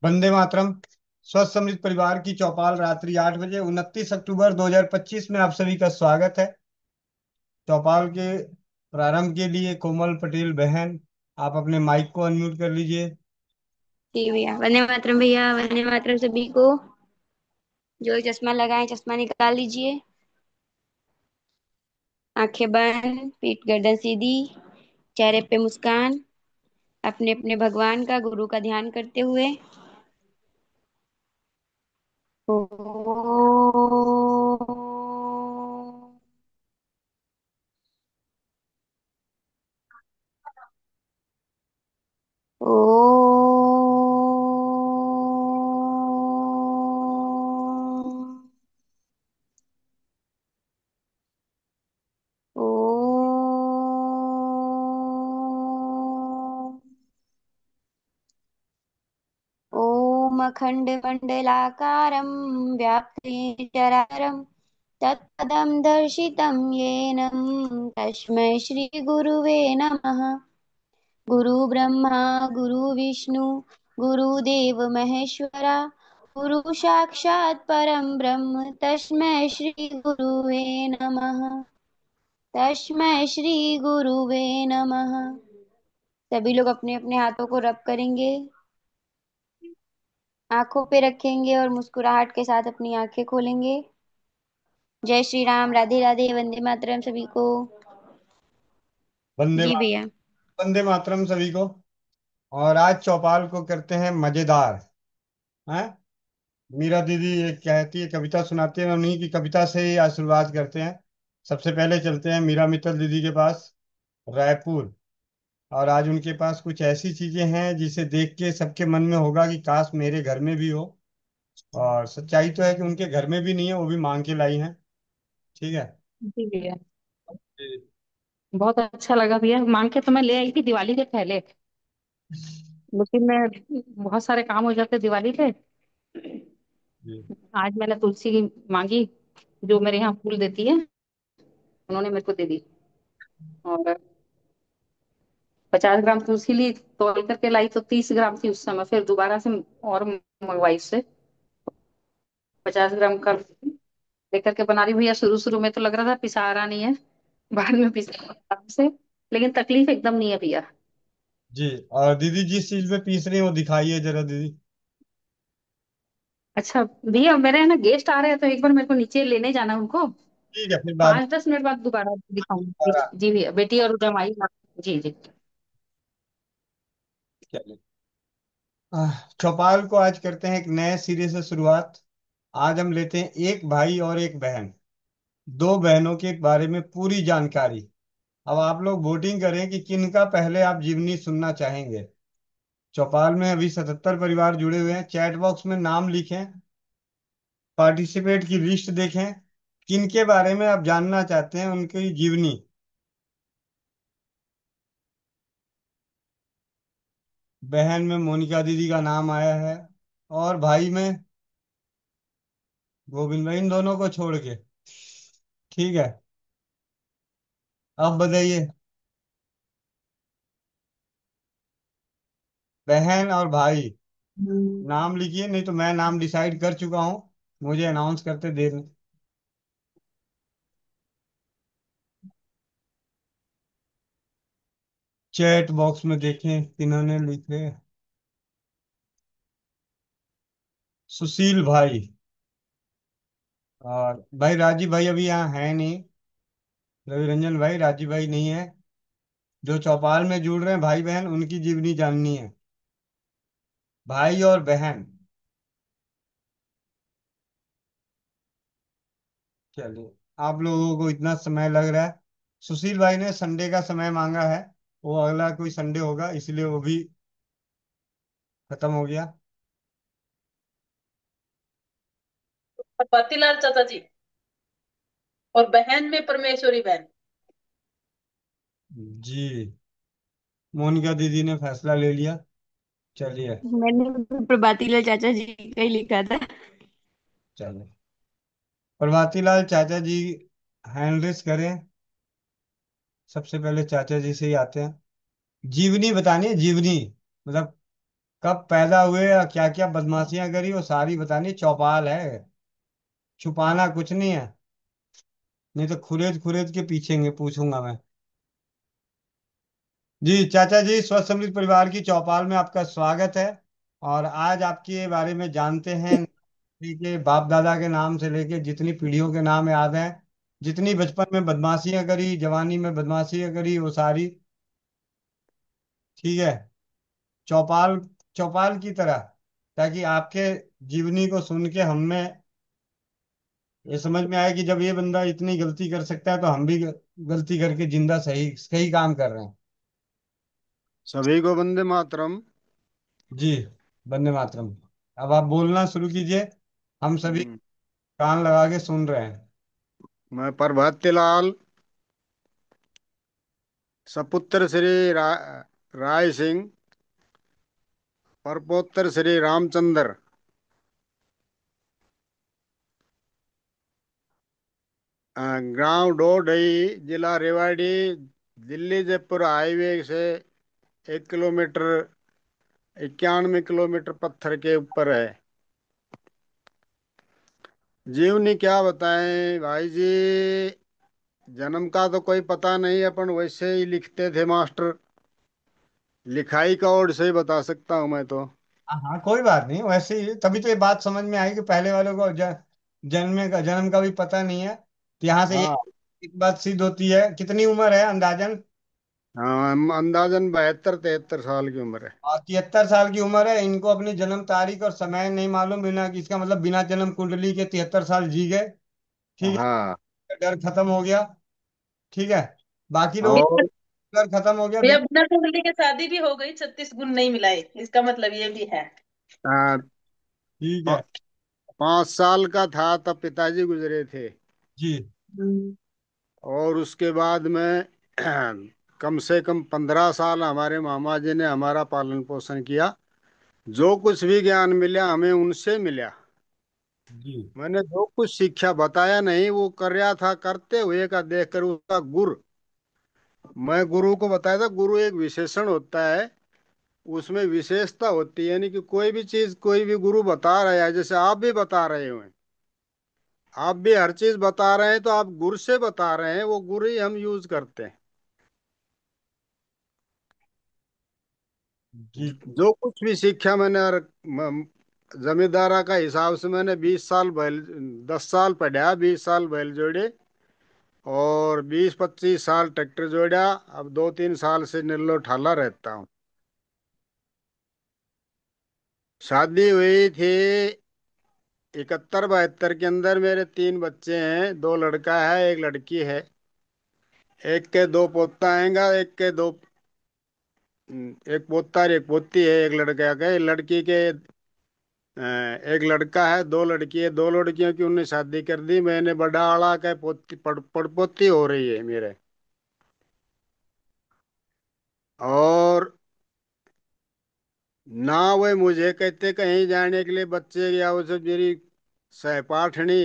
वंदे मातरम। स्वस्थ समृद्ध परिवार की चौपाल रात्रि 8 बजे 29 अक्टूबर 2025 में आप सभी का स्वागत है। चौपाल के प्रारंभ के लिए कोमल पटेल बहन, आप अपने माइक को अनम्यूट कर लीजिए। जी भैया, वंदे मातरम भैया, वंदे मातरम सभी को। जो चश्मा लगाए चश्मा निकाल लीजिए। आंखें बंद, पीठ गर्दन सीधी, चेहरे पे मुस्कान, अपने अपने भगवान का गुरु का ध्यान करते हुए। ओम। ओम अखण्डमण्डलाकारं व्याप्तं चराचरं तत्पदं दर्शितं येन तस्मै श्रीगुरुवे नमः। गुरु ब्रह्मा गुरु विष्णु गुरुदेव महेश्वरा, गुरु साक्षात् परं ब्रह्म तस्मै श्री गुरुवे नमः। तस्मै श्री गुरुवे नमः। सभी लोग अपने अपने हाथों को रब करेंगे, आंखों पे रखेंगे और मुस्कुराहट के साथ अपनी आंखें खोलेंगे। जय श्री राम, राधे राधे, वंदे मातरम सभी को। वंदे जी मा, भैया। वंदे मातरम सभी को। और आज चौपाल को करते हैं मजेदार। हैं? मीरा दीदी एक कहती है, कविता सुनाती है, उन्हीं की कविता से ही आज शुरुआत करते हैं। सबसे पहले चलते हैं मीरा मित्तल दीदी के पास, रायपुर। और आज उनके पास कुछ ऐसी चीजें हैं जिसे देख के सबके मन में होगा कि काश मेरे घर में भी हो। और सच्चाई तो है कि उनके घर में भी नहीं है, वो भी मांग के लाई हैं। ठीक है। जी भैया। जी। बहुत अच्छा लगा भैया, मांग के तो मैं ले आई थी दिवाली के पहले। लेकिन मैं बहुत सारे काम हो जाते दिवाली पे। जी। आज मैंने तुलसी की मांगी, जो मेरे यहाँ फूल देती है, उन्होंने मेरे को दे दी। और 50 ग्राम तुलसी ली, तोल करके लाई तो 30 ग्राम थी उस समय, फिर दोबारा से और मंगवाई उससे 50 ग्राम का लेकर के बना रही। भैया शुरू शुरू में तो लग रहा था पिसा रहा नहीं है, बाद में पिसा आराम से, लेकिन तकलीफ एकदम नहीं है भैया। जी। और दीदी जिस चीज में पीस रही है वो दिखाइए जरा दीदी। अच्छा भैया, मेरे है ना गेस्ट आ रहे हैं, तो एक बार मेरे को नीचे लेने जाना है उनको। ठीक है, फिर बाद 5-10 मिनट बाद दोबारा दिखाऊंगी। में। जी भैया, बेटी और जमाई। जी जी। चलिए। चौपाल को आज करते हैं एक नए सिरे से शुरुआत। आज हम लेते हैं एक भाई और एक बहन, दो बहनों के बारे में पूरी जानकारी। अब आप लोग वोटिंग करें कि किन का पहले आप जीवनी सुनना चाहेंगे। चौपाल में अभी 77 परिवार जुड़े हुए हैं। चैट बॉक्स में नाम लिखें, पार्टिसिपेट की लिस्ट देखें, किन के बारे में आप जानना चाहते हैं उनकी जीवनी। बहन में मोनिका दीदी का नाम आया है, और भाई में गोविंद भाई, इन दोनों को छोड़ के। ठीक है। अब बताइए, बहन और भाई नाम लिखिए, नहीं तो मैं नाम डिसाइड कर चुका हूँ, मुझे अनाउंस करते देर नहीं। चैट बॉक्स में देखें किन्होंने लिखे। सुशील भाई। और भाई राजीव भाई अभी यहाँ है नहीं। रवि रंजन भाई, राजीव भाई नहीं है। जो चौपाल में जुड़ रहे हैं भाई बहन, उनकी जीवनी जाननी है। भाई और बहन। चलिए, आप लोगों को इतना समय लग रहा है। सुशील भाई ने संडे का समय मांगा है, वो अगला कोई संडे होगा, इसलिए वो भी खत्म हो गया। और बातीलाल चाचा जी। और बहन में परमेश्वरी बहन। जी। मोनिका दीदी ने फैसला ले लिया। चलिए। मैंने तो प्रभाती लाल चाचा जी का ही लिखा था। चलिए, प्रभाती लाल चाचा जी हैंड रेस करें। सबसे पहले चाचा जी से ही आते हैं। जीवनी बतानी है, जीवनी मतलब कब पैदा हुए और क्या क्या बदमाशियां करी वो सारी बतानी। चौपाल है, छुपाना कुछ नहीं है। नहीं तो खुरेद खुरेद के पीछेंगे पूछूंगा मैं। जी चाचा जी, स्वस्थ समृद्ध परिवार की चौपाल में आपका स्वागत है। और आज आपके बारे में जानते हैं। के बाप दादा के नाम से लेके जितनी पीढ़ियों के नाम याद हैं, जितनी बचपन में बदमाशियां करी, जवानी में बदमाशियां करी, वो सारी। ठीक है। चौपाल, चौपाल की तरह, ताकि आपके जीवनी को सुन के हमें ये समझ में आए कि जब ये बंदा इतनी गलती कर सकता है तो हम भी गलती करके जिंदा सही सही काम कर रहे हैं। सभी को वंदे मातरम। जी, वंदे मातरम। अब आप बोलना शुरू कीजिए, हम सभी हम्म, कान लगा के सुन रहे हैं। मैं प्रभात लाल सपुत्र श्री राय सिंह परपोत्र श्री रामचंद्र गांव डोडई जिला रेवाड़ी दिल्ली जयपुर हाईवे से 1 किलोमीटर 91 किलोमीटर पत्थर के ऊपर है। जीवनी क्या बताएं भाई जी। जन्म का तो कोई पता नहीं, अपन वैसे ही लिखते थे मास्टर। लिखाई का ओर से ही बता सकता हूँ मैं तो। हाँ हाँ, कोई बात नहीं। वैसे ही तभी तो ये बात समझ में आई कि पहले वालों को जन्म का भी पता नहीं है। तो यहाँ से ये हाँ एक बात सिद्ध होती है। कितनी उम्र है अंदाजन? हाँ, अंदाजन 72 73 साल की उम्र है। और 73 साल की उम्र है। इनको अपनी जन्म तारीख और समय नहीं मालूम, बिना इसका मतलब बिना जन्म कुंडली के 73 साल जी गए। ठीक हाँ। है, डर खत्म हो गया। ठीक है, बाकी लोग और डर खत्म हो गया भैया बिना कुंडली के शादी भी हो गई, 36 गुण नहीं मिलाए, इसका मतलब ये भी है। आ, ठीक प- है। 5 साल का था तब पिताजी गुजरे थे। जी। और उसके बाद में कम से कम 15 साल हमारे मामा जी ने हमारा पालन पोषण किया। जो कुछ भी ज्ञान मिला हमें उनसे मिला। जी। मैंने जो कुछ सीखा बताया नहीं, वो कर रहा था, करते हुए का देख कर उसका गुर। मैं गुरु को बताया था, गुरु एक विशेषण होता है, उसमें विशेषता होती है। यानी कि कोई भी चीज कोई भी गुरु बता रहा है, जैसे आप भी बता रहे हो, आप भी हर चीज बता रहे हैं तो आप गुरु से बता रहे हैं, वो गुरु ही हम यूज करते हैं। जी। जो कुछ भी सीखा मैंने, और जमींदारा का हिसाब से मैंने 20 साल बैल, 10 साल पढ़ा, 20 साल बैल जोड़े, और 20 25 साल ट्रैक्टर जोड़ा। अब 2 3 साल से निल्लो ठाला रहता हूँ। शादी हुई थी 71 72 के अंदर। मेरे 3 बच्चे हैं, 2 लड़का है 1 लड़की है। एक के 2 पोता आएगा, एक पोता और एक पोती है। एक लड़का का, एक लड़की के, एक लड़का है, 2 लड़की है। 2 लड़कियों की उन्होंने शादी कर दी। मैंने बड़ा आला का पोती पड़पोती हो रही है मेरे। और ना वे मुझे कहते कहीं जाने के लिए बच्चे, या उसे मेरी सहपाठनी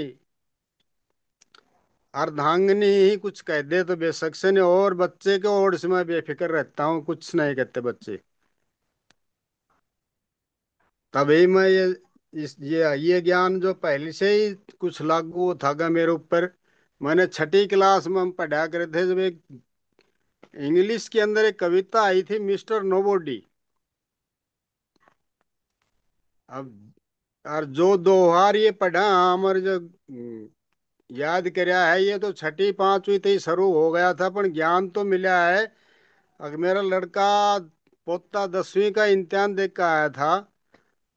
अर्धांगिनी ही कुछ कह दे तो बेशक से नहीं। और बच्चे के ओर से मैं बेफिक्र रहता हूँ, कुछ नहीं कहते बच्चे। तभी मैं ये ज्ञान जो पहले से ही कुछ लागू था गा मेरे ऊपर। मैंने 6ठी क्लास में हम पढ़ा करे थे, जब एक इंग्लिश के अंदर एक कविता आई थी, मिस्टर नोबोडी। अब और जो दोहार ये पढ़ा हमारे जो याद करया है, ये तो 6ठी 5वीं तक शुरू हो गया था, पर ज्ञान तो मिला है। अगर मेरा लड़का पोता 10वीं का इम्तिहान देख कर आया था,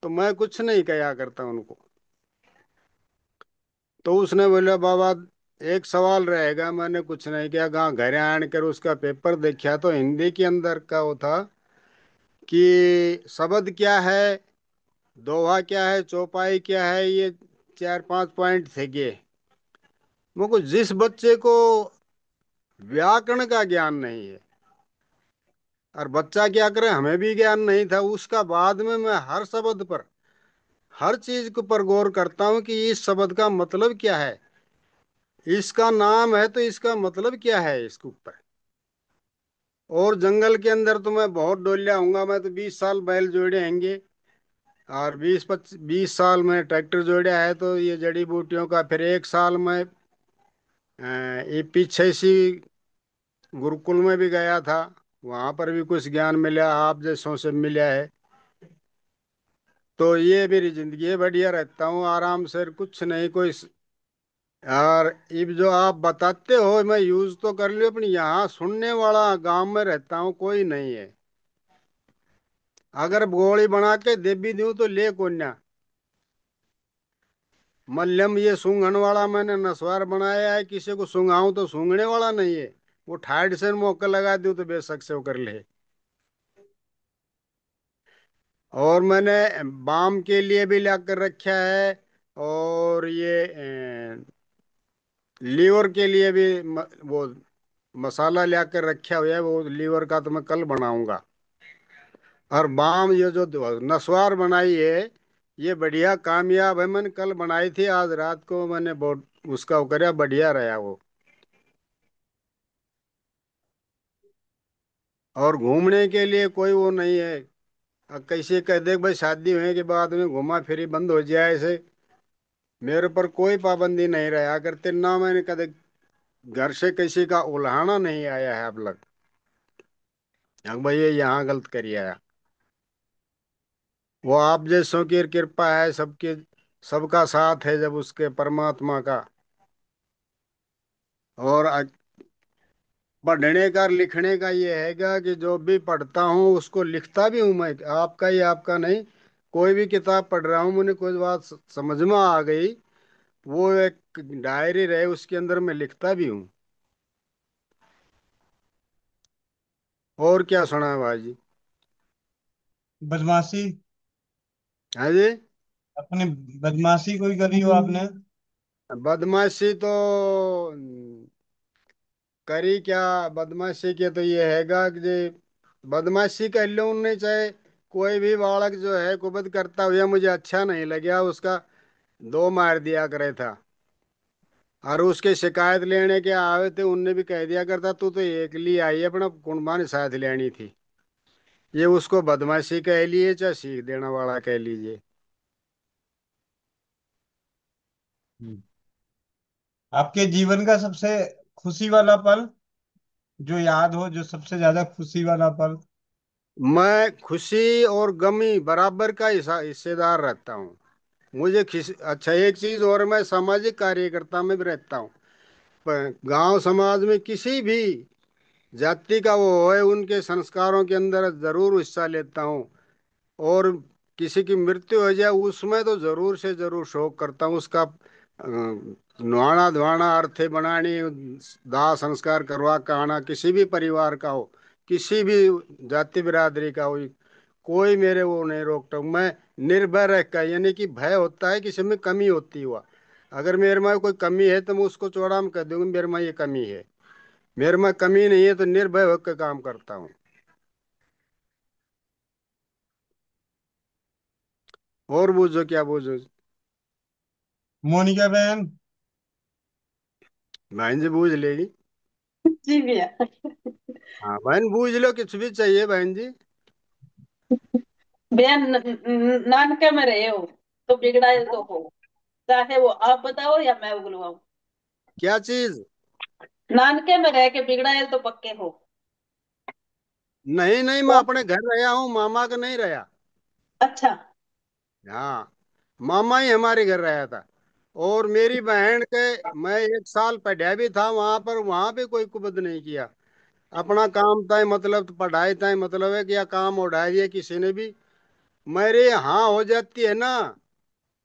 तो मैं कुछ नहीं कहा करता उनको। तो उसने बोला बाबा एक सवाल रहेगा। मैंने कुछ नहीं किया, गाँव घर आन कर उसका पेपर देखा तो हिंदी के अंदर का वो था कि शब्द क्या है, दोहा क्या है, चौपाई क्या है, ये 4 5 पॉइंट थे ये। मुझको जिस बच्चे को व्याकरण का ज्ञान नहीं है, और बच्चा क्या करे, हमें भी ज्ञान नहीं था उसका, बाद में मैं हर शब्द पर, हर चीज के ऊपर गौर करता हूँ कि इस शब्द का मतलब क्या है। इसका नाम है तो इसका मतलब क्या है इसके ऊपर। और जंगल के अंदर तो मैं बहुत डोलिया हूंगा। मैं तो 20 साल बैल जोड़े हैंगे। और 20 साल में ट्रैक्टर जोड़ा है, तो ये जड़ी बूटियों का फिर 1 साल में ये पीछे सी गुरुकुल में भी गया था। वहां पर भी कुछ ज्ञान मिला, आप जैसों से मिला है। तो ये मेरी जिंदगी है, बढ़िया रहता हूँ आराम से, कुछ नहीं कोई यार। ये जो आप बताते हो मैं यूज तो कर लियो, अपनी यहाँ सुनने वाला गांव में रहता हूँ कोई नहीं है। अगर गोली बना के दे भी दूं तो ले कौन ना। मल्लम ये सूंघन वाला मैंने नस्वार बनाया है, किसी को सूंघाऊं तो सूंघने वाला नहीं है। वो ठाड से मौका लगा दूं तो बेशक से वो कर ले। और मैंने बाम के लिए भी ला कर रखा है, और ये लीवर के लिए भी वो मसाला ला कर रखा हुआ है, वो लीवर का तो मैं कल बनाऊंगा। और बाम ये जो नस्वार बनाई है, ये बढ़िया कामयाब है। मैंने कल बनाई थी, आज रात को मैंने बहुत उसका वो कराया, बढ़िया रहा वो। और घूमने के लिए कोई वो नहीं है। अब कैसे कह दे भाई शादी होने के बाद में घुमा फिरी बंद हो जाए ऐसे, मेरे पर कोई पाबंदी नहीं रहा करते ना। मैंने कदे घर से किसी का उल्हाना नहीं आया है अब लग। अब भाई ये यहाँ गलत करिए आया। वो आप जैसों की कृपा है सबके, सबका साथ है जब उसके परमात्मा का। और पढ़ने का लिखने का ये हैगा कि जो भी पढ़ता हूँ उसको लिखता भी हूँ मैं। आपका ही आपका नहीं, कोई भी किताब पढ़ रहा हूँ, मुझे कोई बात समझ में आ गई, वो एक डायरी रहे उसके अंदर मैं लिखता भी हूँ। और क्या सुना है भाई? बदमाशी, हाँ जी। अपनी बदमाशी कोई करी हो आपने? बदमाशी तो करी क्या? बदमाशी के तो ये हैगा कि जे बदमाशी कर लो नहीं, चाहे कोई भी बालक जो है कुबद करता हुआ मुझे अच्छा नहीं लगा, उसका दो मार दिया करे था। और उसके शिकायत लेने के आए थे, उनने भी कह दिया करता तू तो एक ली आई है, अपना कुंबान साथ लेनी थी। ये उसको बदमाशी कह लिए चाहे सीख देने वाला कह लीजिए। हम्म। आपके जीवन का सबसे खुशी वाला पल जो याद हो, जो सबसे ज्यादा खुशी वाला पल? मैं खुशी और गमी बराबर का हिस्सेदार रहता हूँ। मुझे अच्छा एक चीज और, मैं सामाजिक कार्यकर्ता में भी रहता हूँ। गांव समाज में किसी भी जाति का वो है, उनके संस्कारों के अंदर जरूर हिस्सा लेता हूँ। और किसी की मृत्यु हो जाए उसमें तो जरूर से जरूर शोक करता हूँ उसका। नुहाना धुआना, अर्थे बनानी, दाह संस्कार करवा का आना, किसी भी परिवार का हो, किसी भी जाति बिरादरी का हो, कोई मेरे वो नहीं रोकता हूँ मैं। निर्भय रह का यानी कि भय होता है किसी में कमी होती हुआ, अगर मेरे में कोई कमी है तो मैं उसको चौड़ा में कह दूंगी मेरे में ये कमी है। मेरे में कमी नहीं है तो निर्भय होकर काम करता हूँ। और बूझो क्या बूझो। मोनिका बहन। बहन जी बूझ लेगी। जी भैया। हाँ बहन बूझ लो, कुछ भी चाहिए बहन जी। भैया नानके में रहे हो तो बिगड़ाए तो हो, चाहे वो आप बताओ या मैं उगलवाऊं। क्या चीज? नानके में रह के बिगड़ाए तो पक्के हो। नहीं नहीं, मैं अपने घर रहा हूँ, मामा का नहीं रहा। अच्छा। हाँ, मामा ही हमारे घर रहा था। और मेरी बहन के, मैं 1 साल पढ़ा भी था वहां पर, वहां भी कोई कुबद नहीं किया। अपना काम था मतलब, तो पढ़ाई था मतलब है कि या काम उड़ा दिया किसी ने भी। मेरे हाँ हो जाती है ना,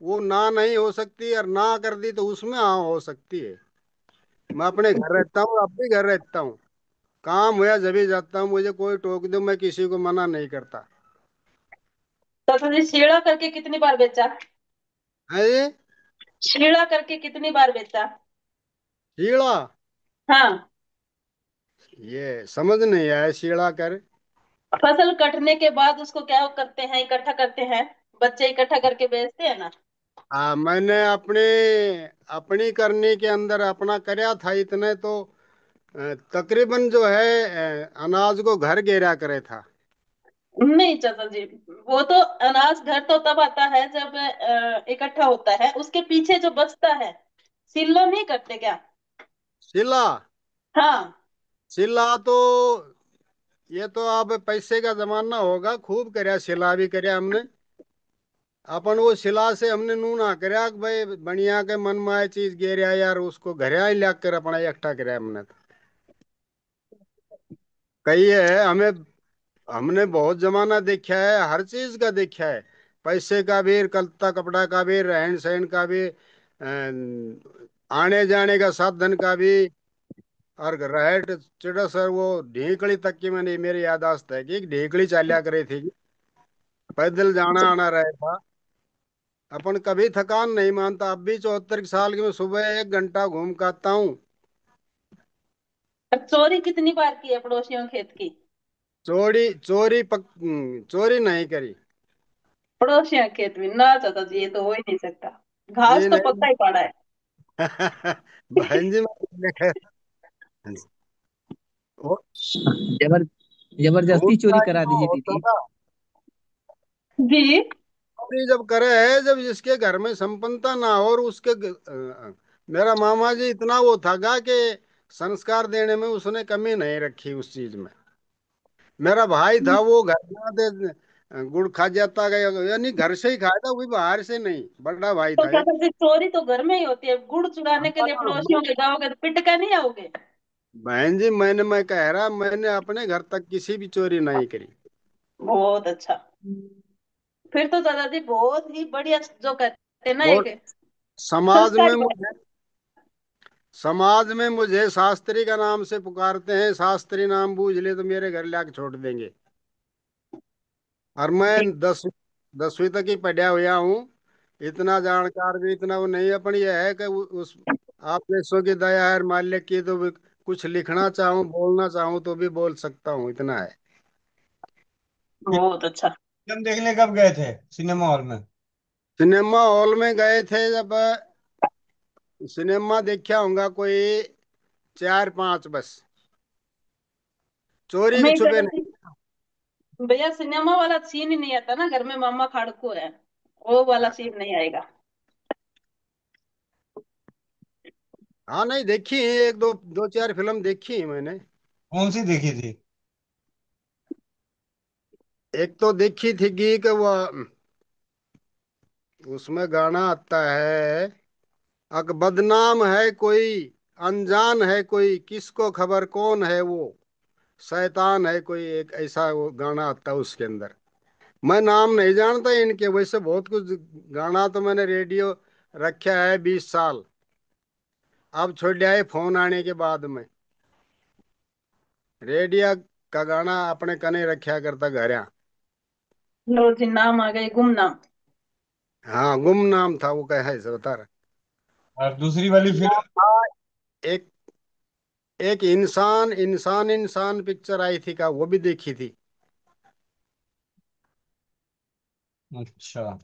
वो ना नहीं हो सकती, और ना कर दी तो उसमें हाँ हो सकती है। मैं अपने घर रहता हूँ, अब भी घर रहता हूँ। काम हुआ जब भी जाता हूँ, मुझे कोई टोक दो मैं किसी को मना नहीं करता। तो तुमने शीड़ा करके कितनी बार बेचा? है ये शीड़ा करके कितनी बार बेचा? शीला? हाँ। ये समझ नहीं आया, शीला कर। फसल कटने के बाद उसको क्या करते हैं, इकट्ठा करते हैं, बच्चे इकट्ठा करके बेचते हैं ना। मैंने अपने अपनी करने के अंदर अपना करया था इतने तो तकरीबन जो है अनाज को घर घेरा करे था। नहीं चाचा जी, वो तो अनाज घर तो तब आता है जब इकट्ठा होता है, उसके पीछे जो बचता है सिल्लो नहीं करते क्या? सिला। हाँ। सिला तो ये तो अब पैसे का जमाना होगा, खूब करया सिला भी करया हमने। अपन वो सिला से हमने नू ना करया कि भाई बढ़िया के मन में आए चीज गेरिया यार, उसको घर ही ला कर अपना इकट्ठा करया हमने तो। कही है हमें, हमने बहुत जमाना देखा है, हर चीज का देखा है। पैसे का भी, कलता कपड़ा का भी, रहन सहन का भी, आने जाने का साधन का भी। और रहट चिड़ा सर वो ढीकली तक की मैंने मेरी यादाश्त है कि ढीकली चालिया करे थी, पैदल जाना आना रहे था। अपन कभी थकान नहीं मानता, अब भी 74 साल की मैं सुबह 1 घंटा घूम के आता हूँ। अब चोरी कितनी बार की है पड़ोसियों के खेत की? चोरी नहीं करी। पड़ोसियों के खेत में ना चाचा जी, ये तो हो ही नहीं सकता। घास जी तो नहीं। पक्का ही पड़ा है। बहन जी मैं वो जबर झूठ जबरदस्ती चोरी का ही करा वो दीजिए होता दीदी। था। जी। चोरी जब करे है, जब जिसके घर में संपन्नता ना हो और उसके मेरा मामा जी इतना वो था गा कि संस्कार देने में उसने कमी नहीं रखी उस चीज में। मेरा भाई था वो घर में आते गुड़ खा जाता गया, यानी घर से ही खाया था, वो भी बाहर से नहीं, बड़ा भाई तो था एक। चाचा जी चोरी तो घर में ही होती है, गुड़ चुराने के लिए हाँ, पड़ोसियों के जाओगे तो पिट के नहीं आओगे? बहन जी मैं कह रहा, मैंने अपने घर तक किसी भी चोरी नहीं करी। बहुत अच्छा। फिर तो दादाजी बहुत ही बढ़िया, जो कहते हैं ना और एक समाज में संस्कारी बने। मुझे समाज में मुझे शास्त्री का नाम से पुकारते हैं, शास्त्री नाम बूझ ले तो मेरे घर लाके छोड़ देंगे। और मैं 10वीं तक ही पढ़ा हुआ हूँ। इतना जानकार भी इतना वो नहीं, अपन ये है कि उस आप जैसों की दया है मालिक की, तो भी कुछ लिखना चाहूँ बोलना चाहूँ तो भी बोल सकता हूँ, इतना है। बहुत अच्छा। फिल्म देखने कब गए थे सिनेमा हॉल में? सिनेमा हॉल में गए थे जब सिनेमा देखा होगा कोई 4 5 बस, चोरी के मैं छुपे नहीं। दादाजी, भैया सिनेमा वाला सीन ही नहीं आता ना, घर में मामा खाड़को है, वो वाला सीन नहीं आएगा। हाँ नहीं देखी है, एक दो दो चार फिल्म देखी है मैंने। कौन सी देखी थी? एक तो देखी थी कि वो उसमें गाना आता है, अक बदनाम है कोई, अनजान है कोई, किसको खबर कौन है वो, शैतान है कोई, एक ऐसा वो गाना आता है उसके अंदर। मैं नाम नहीं जानता इनके, वैसे बहुत कुछ गाना तो मैंने रेडियो रखा है 20 साल, अब छोड़ दिया है फोन आने के बाद में। रेडियो का गाना अपने कने रखा करता घर। लो जी, नाम आ गए गुमनाम। हाँ गुमनाम था वो, कहे है बता रहा। और दूसरी वाली फिल्म? एक एक इंसान इंसान इंसान पिक्चर आई थी का, वो भी देखी थी। अच्छा।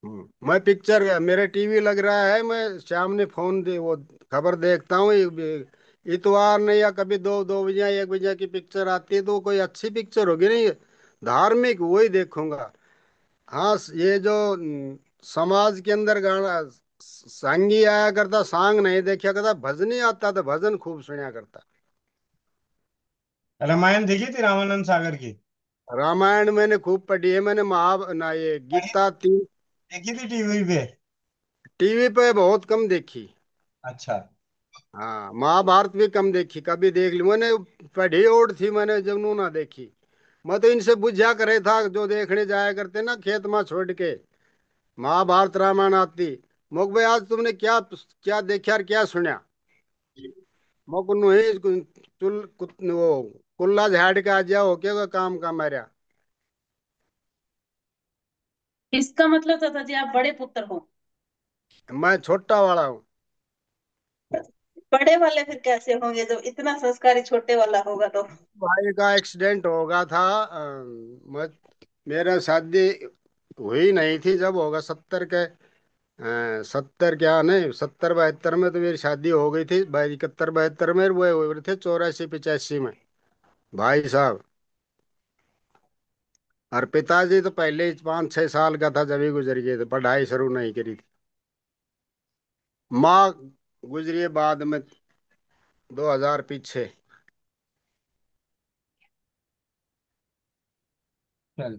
मैं पिक्चर मेरे टीवी लग रहा है, मैं शाम ने फोन दे वो खबर देखता हूँ, इतवार ने या कभी 2 2 बजे या 1 बजे की पिक्चर आती है तो कोई अच्छी पिक्चर होगी नहीं, धार्मिक वही देखूंगा। हाँ ये जो समाज के अंदर गाना सांगी आया करता, सांग नहीं देखा करता, भजन ही आता तो भजन खूब सुना करता। रामायण देखी थी रामानंद सागर की? रामायण मैंने खूब पढ़ी है, मैंने महा ना ये पढ़ी? गीता 3 देखी थी टीवी पे? टीवी पे बहुत कम देखी। अच्छा। हाँ महाभारत भी कम देखी, कभी देख ली मैंने, पढ़ी और थी मैंने जब नू ना देखी। मैं तो इनसे बुझा करे था जो देखने जाया करते ना खेत में छोड़ के, महाभारत रामायण आती, मोक भाई आज तुमने क्या क्या देखा और क्या सुना। मोक नु ही वो कुल्ला झाड़ के आ जाओ क्या काम का मेरा। इसका मतलब चाचा जी आप बड़े पुत्र हो। मैं छोटा वाला हूँ। बड़े वाले फिर कैसे होंगे जब इतना संस्कारी छोटे वाला होगा तो? भाई का एक्सीडेंट हो गया था, मैं मेरा शादी हुई नहीं थी, जब होगा 70 के 70 क्या नहीं 70 72 में तो मेरी शादी हो गई थी, भाई 71 72 में वो हुए थे 84 85 में भाई साहब। और पिताजी तो पहले ही 5-6 साल का था जब ही गुजर गए थे, पढ़ाई शुरू नहीं करी थी। माँ गुजरी है बाद में, 2000 पीछे। चल।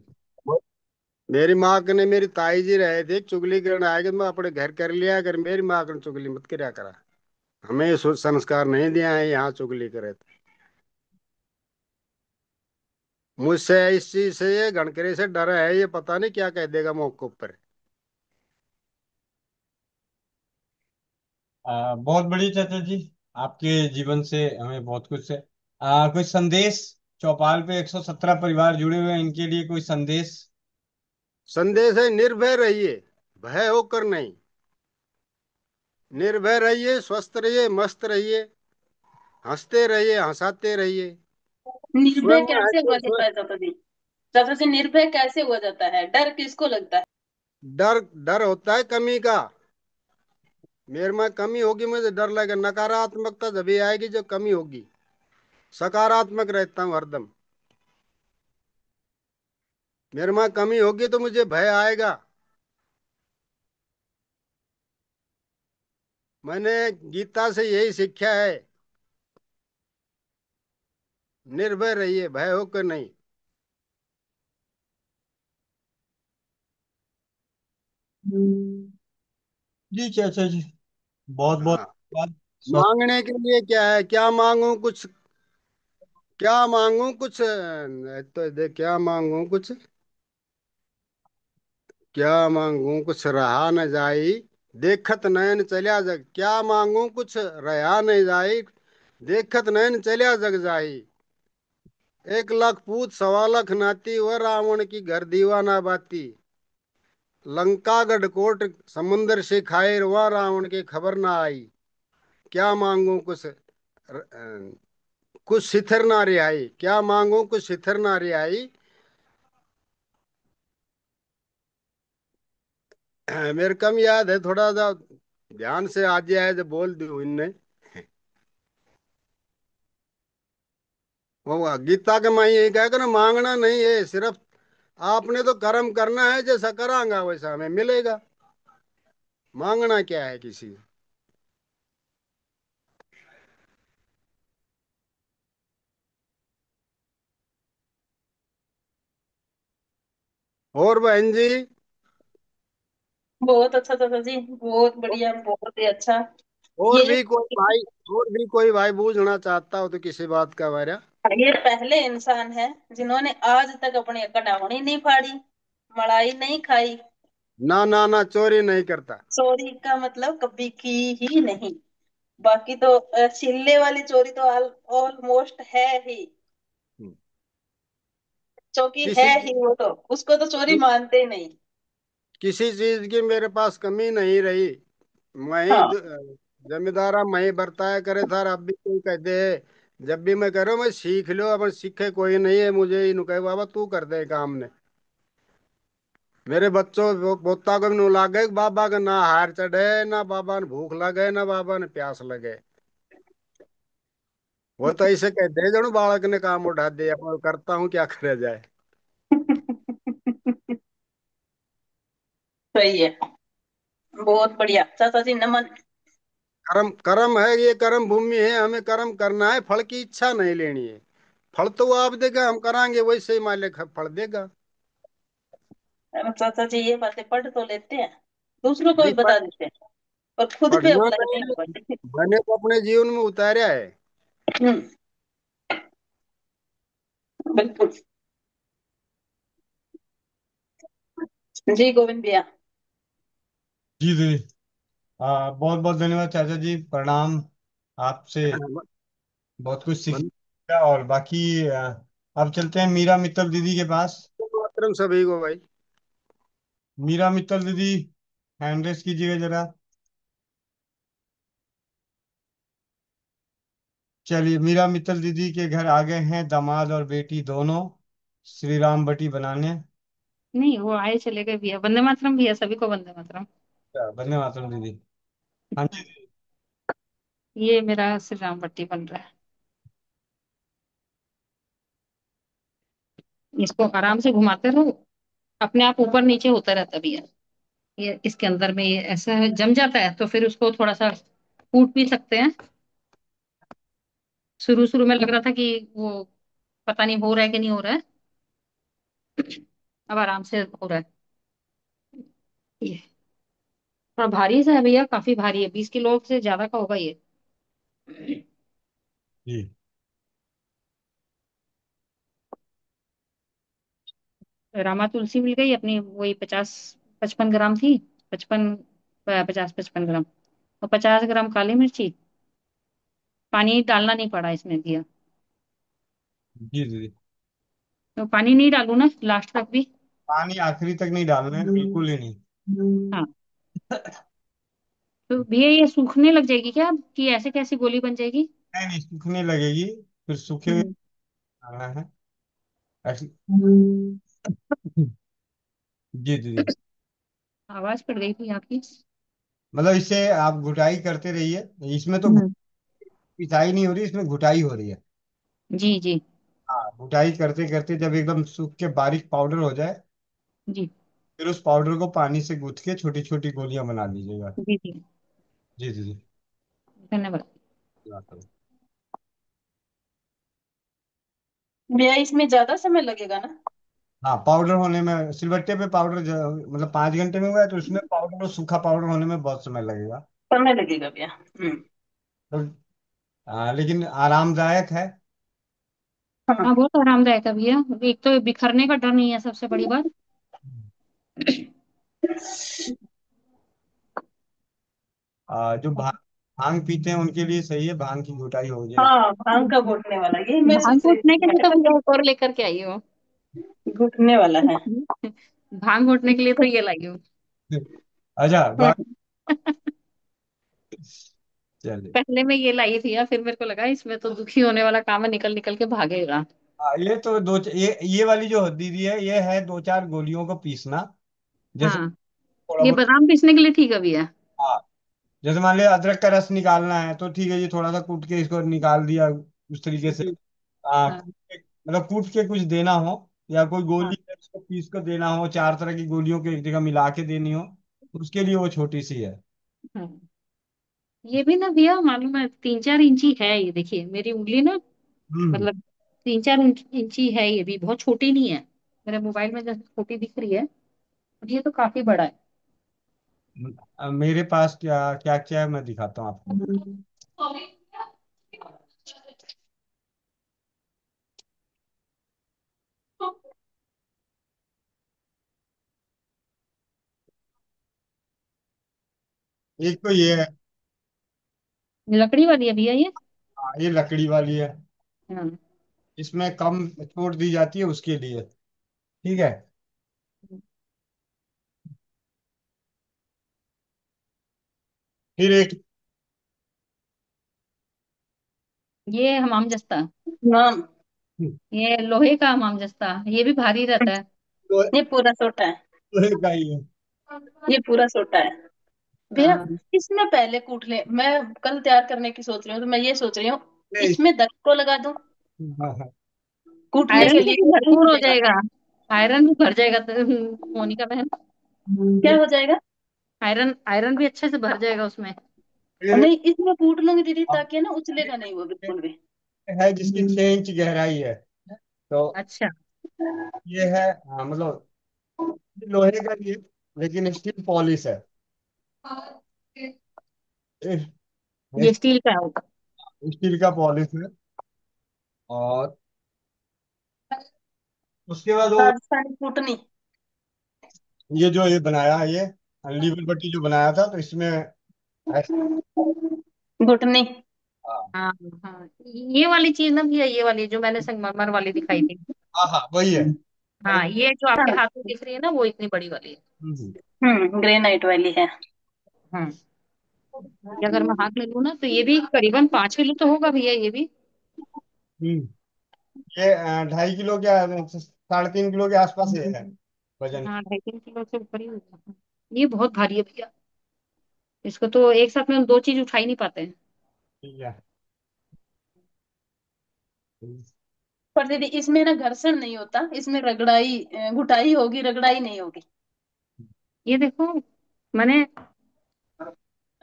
मेरी माँ के ने, मेरी ताई जी रहे थे, चुगली करने आए कि मैं अपने घर कर लिया कर, मेरी माँ ने चुगली मत करया करा। हमें ये संस्कार नहीं दिया है यहाँ चुगली करे तो। मुझसे इस चीज से, ये घनकरे से डर है, ये पता नहीं क्या कह देगा मौके ऊपर। बहुत बढ़िया चाचा जी, आपके जीवन से हमें बहुत कुछ है। कोई संदेश? चौपाल पे 117 परिवार जुड़े हुए हैं, इनके लिए कोई संदेश? संदेश है, निर्भय रहिए, भय होकर नहीं। निर्भय रहिए, स्वस्थ रहिए, मस्त रहिए, हंसते रहिए, हंसाते रहिए। निर्भय स्वयं कैसे ऐसे हुआ जाता है चाचा जी? चाचा जी, निर्भय कैसे हुआ जाता है? डर किसको लगता है? डर, डर होता है कमी का। मेरे में कमी होगी, मुझे डर लगेगा। नकारात्मकता जब भी आएगी जब कमी होगी। सकारात्मक रहता हूँ हरदम। मेरे में कमी होगी तो मुझे भय आएगा। मैंने गीता से यही सीखा है, निर्भय रहिए, भय होकर नहीं। जी चाचा जी, बहुत बहुत हाँ। धन्यवाद। स्वस्थ। मांगने के लिए क्या है, क्या मांगू कुछ, क्या मांगू कुछ, तो देख क्या मांगू कुछ, क्या मांगू कुछ रहा न जाई, देखत नयन चलिया जग। क्या मांगू कुछ रहा न जाई, देखत नयन चलिया जग जाई। 1 लाख पूत 1.25 लाख नाती, वह रावण की घर दीवाना बाती। लंका गढ़ कोट समुंदर से खाए, वह रावण की खबर ना आई। क्या मांगू कुछ कुछ सिथर ना रिहाई। क्या मांगू कुछ सिथर ना रिहाई। मेरे कम याद है, थोड़ा सा ध्यान से आज आए जब बोल दी इनने। वो गीता के माई यही कहा ना, मांगना नहीं है सिर्फ, आपने तो कर्म करना है, जैसा करांगा वैसा हमें मिलेगा। मांगना क्या है किसी से। और बहन जी, बहुत अच्छा चाचा जी, बहुत बढ़िया, बहुत ही अच्छा। और ये भी कोई भाई, और भी कोई भाई बूझना चाहता हो तो किसी बात का बारे। ये पहले इंसान है जिन्होंने आज तक अपनी कटावनी नहीं फाड़ी, मलाई नहीं खाई। ना ना ना, चोरी नहीं करता। चोरी का मतलब कभी की ही नहीं। बाकी तो चिल्ले वाली चोरी तो ऑलमोस्ट है ही, चौकी है किसी ही, वो तो उसको तो चोरी मानते ही नहीं। किसी चीज की मेरे पास कमी नहीं रही। मैं ही हाँ। जमींदारा मैं ही बरताया करे था। अब भी कोई कहते है, जब भी मैं कह रहा हूँ मैं सीख लो, अब सीखे कोई नहीं है, मुझे ही नु कहे बाबा तू कर दे काम ने। मेरे बच्चों पोता को भी नु लागे बाबा का ना हार चढ़े, ना बाबा ने भूख लगे, ना बाबा ने प्यास लगे। वो तो ऐसे कहते हैं जणु बालक ने काम उठा दिया, अब मैं करता हूँ क्या करे जाए। सही है। बहुत बढ़िया चाचा जी, नमन। कर्म, कर्म है, ये कर्म भूमि है, हमें कर्म करना है, फल की इच्छा नहीं लेनी है। फल तो वो आप देगा, हम करांगे वैसे ही मालिक फल देगा। चाचा जी ये बातें पढ़ तो लेते हैं, दूसरों को भी जी, बता देते हैं, और खुद पे पढ़ना अप्लाई नहीं नहीं, करते। मैंने तो अपने जीवन में उतारा है। हम्म। बिल्कुल। जी गोविंद भैया। जी जी, बहुत बहुत धन्यवाद चाचा जी, प्रणाम। आपसे बहुत कुछ सीखा। और बाकी अब चलते हैं मीरा मित्तल दीदी के पास। मातरम सभी को भाई। मीरा मित्तल दीदी, हैंड रेस कीजिएगा जरा। चलिए, मीरा मित्तल दीदी के घर आ गए हैं दामाद और बेटी दोनों, श्री राम बटी बनाने। नहीं, वो आए चले गए भैया। वंदे मातरम भैया, सभी को वंदे मातरम। वंदे मातरम दीदी। हाँ जी। ये मेरा श्री राम बट्टी बन रहा है। इसको आराम से घुमाते रहो, अपने आप ऊपर नीचे होता रहता भी है। ये इसके अंदर में ये ऐसा है, जम जाता है तो फिर उसको थोड़ा सा कूट भी सकते हैं। शुरू शुरू में लग रहा था कि वो पता नहीं हो रहा है कि नहीं हो रहा है। अब आराम से हो रहा है। ये थोड़ा भारी सा है भैया, काफी भारी है, 20 किलो से ज्यादा का होगा ये। जी। रामा तुलसी मिल गई अपनी, वही 50-55 ग्राम थी। 50-55 ग्राम, और 50 ग्राम काली मिर्ची। पानी डालना नहीं पड़ा इसमें दिया। जी दीदी। तो पानी नहीं डालू ना लास्ट तक भी? पानी आखिरी तक नहीं डालना है, बिल्कुल ही नहीं। हाँ। तो भैया ये सूखने लग जाएगी क्या, कि ऐसे कैसी गोली बन जाएगी? नहीं नहीं, सूखने लगेगी, फिर सूखे हुए हम्म। डालना है ऐसी। जी दीदी। आवाज कट गई थी आपकी। मतलब इससे आप घुटाई करते रहिए। इसमें तो हम्म। पिसाई नहीं हो रही, इसमें घुटाई हो रही है। जी जी। हाँ, घुटाई करते करते जब एकदम सूख के बारीक पाउडर हो जाए, जी फिर उस पाउडर को पानी से गूंथ के छोटी छोटी गोलियां बना लीजिएगा। जी। जी जी दीदी। धन्यवाद। भैया इसमें ज्यादा समय लगेगा ना? हाँ, पाउडर होने में सिलबट्टे पे पाउडर मतलब 5 घंटे में हुआ है, तो उसमें पाउडर और सूखा पाउडर होने में बहुत समय लगेगा। समय लगेगा भैया। तो लेकिन आरामदायक है। हाँ। हाँ बहुत आरामदायक है भैया। एक तो बिखरने का डर नहीं है, सबसे बड़ी बात। जो भांग पीते हैं उनके लिए सही है, भांग की घुटाई हो जाए। हाँ, भांग का घोटने वाला, ये मैं भांग सोच रही घोटने के थी लिए तो भैया एक और लेकर के आई हूँ। घुटने वाला है। भांग घोटने के लिए तो ये लाई हूँ। अच्छा, हम्म। चलिए। पहले मैं ये लाई थी या फिर मेरे को लगा इसमें तो दुखी होने वाला काम है, निकल निकल के भागेगा। ये तो ये वाली जो दीदी है, ये है दो चार गोलियों को पीसना। जैसे हाँ, थोड़ा ये बहुत। बादाम पीसने के लिए ठीक है भैया। हाँ, जैसे मान लिया अदरक का रस निकालना है तो ठीक है, ये थोड़ा सा कूट के इसको निकाल दिया उस तरीके से। हाँ मतलब कूट के कुछ देना हो, या कोई हाँ गोली है उसको पीस को देना हो, चार तरह की गोलियों को एक जगह मिला के देनी हो, तो उसके लिए वो छोटी सी है। हाँ। ये भी ना भैया मालूम है, 3-4 इंची है ये, देखिए मेरी उंगली ना, हम्म। मतलब 3-4 इंची है, ये भी बहुत छोटी नहीं है। मेरे मोबाइल में जैसे छोटी दिख रही है, और ये तो काफी बड़ा है। मेरे पास क्या क्या क्या है, मैं दिखाता हूँ आपको। एक तो ये है। लकड़ी वाली है भैया ये? हाँ, ये लकड़ी वाली है। हाँ। इसमें कम चोट दी जाती है उसके लिए। ठीक है। फिर एक। ये हमाम जस्ता, नाम। ये लोहे का हमाम जस्ता, ये भी भारी रहता है। लोहे ये पूरा सोटा है। लोहे का ही है। ये पूरा सोटा है भैया। हाँ। इसमें पहले कूट ले, मैं कल तैयार करने की सोच रही हूँ, तो मैं ये सोच रही हूँ नहीं। इसमें दही को लगा दूं हाँ हाँ। कूटने आयरन के से लिए, भी नहीं भरपूर हो मिलेगा? जाएगा। आयरन भी भर जाएगा तो, मोनिका बहन। क्या हो जाएगा? आयरन आयरन भी अच्छे से भर जाएगा उसमें। फिर नहीं, इसमें कूट लूंगी दीदी, अब ताकि ना उछलेगा नहीं वो बिल्कुल भी। है जिसकी 6 इंच गहराई है। तो अच्छा। ये है, हाँ मतलब लोहे का ही है, लेकिन स्टील पॉलिश है। ये स्टील का होगा। स्टील का पॉलिश है। और उसके बाद वो राजस्थानी कूटनी। ये जो ये बनाया है, ये लीवर पट्टी जो बनाया था, तो इसमें ऐसा। घुटनी। हाँ हाँ, ये वाली चीज ना भैया, ये वाली जो मैंने संगमरमर वाली दिखाई थी। हाँ हाँ, वही है। हाँ, ये जो आपके हाँ। हाथ में दिख रही है ना, वो इतनी बड़ी वाली है। हम्म। ग्रेनाइट वाली है। हाँ, ये अगर मैं हाथ में लूँ ना, तो ये भी करीबन 5 किलो तो होगा भैया ये भी। हम्म। ये 2.5 किलो क्या, 3.5 किलो के आसपास ये है वजन। हाँ, 2.5-3 किलो से ऊपर ही होगा। ये बहुत भारी है भैया, इसको तो एक साथ में हम दो चीज उठा ही नहीं पाते हैं। ठीक है। पर दीदी इसमें ना घर्षण नहीं होता, इसमें रगड़ाई घुटाई होगी, रगड़ाई नहीं होगी। ये देखो, मैंने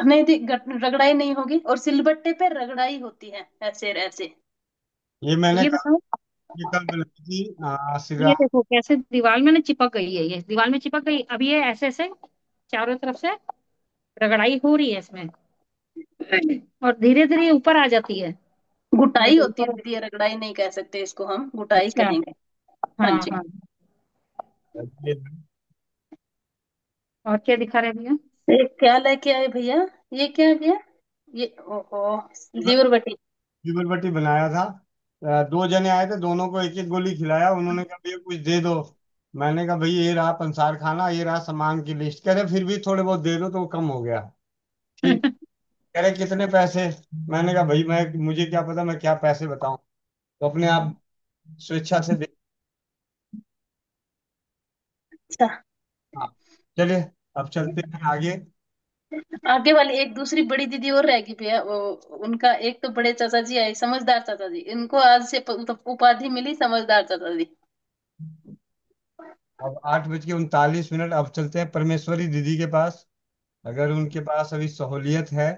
नहीं दी, रगड़ाई नहीं होगी, और सिलबट्टे पे रगड़ाई होती है, ऐसे ऐसे। ये मैंने ये कल बताओ, ये कल बनाई थी ये श्रीराम। देखो कैसे दीवार में ना चिपक गई है, ये दीवार में चिपक गई, अब ये ऐसे ऐसे चारों तरफ से रगड़ाई हो रही है इसमें, और धीरे धीरे ऊपर आ जाती है। घुटाई जब होती है ऊपर, दीदी, रगड़ाई नहीं कह सकते इसको, हम घुटाई अच्छा, कहेंगे। हाँ हाँ जी। हाँ। और क्या दिखा रहे भैया? ये क्या लेके आए भैया? ये क्या है भैया? ये ओहो, लीवर बटी। जुगल बट्टी बनाया था। दो जने आए थे, दोनों को एक एक गोली खिलाया। उन्होंने कहा भैया कुछ दे दो। मैंने कहा भाई ये रहा पंसार खाना, ये रहा सामान की लिस्ट। कह रहे फिर भी थोड़े बहुत दे दो तो वो कम हो गया। ठीक। कह रहे कितने पैसे? मैंने कहा भाई मैं मुझे क्या पता मैं क्या पैसे बताऊं। तो अपने आप स्वेच्छा से दे। अच्छा। हाँ। चलिए अब चलते हैं आगे। आगे वाली एक दूसरी बड़ी दीदी और रहेगी भैया, वो उनका एक तो बड़े चाचा जी आए, समझदार चाचा जी, इनको आज से उपाधि मिली, समझदार चाचा जी। अब 8:39। अब चलते हैं परमेश्वरी दीदी के पास, अगर उनके पास अभी सहूलियत है।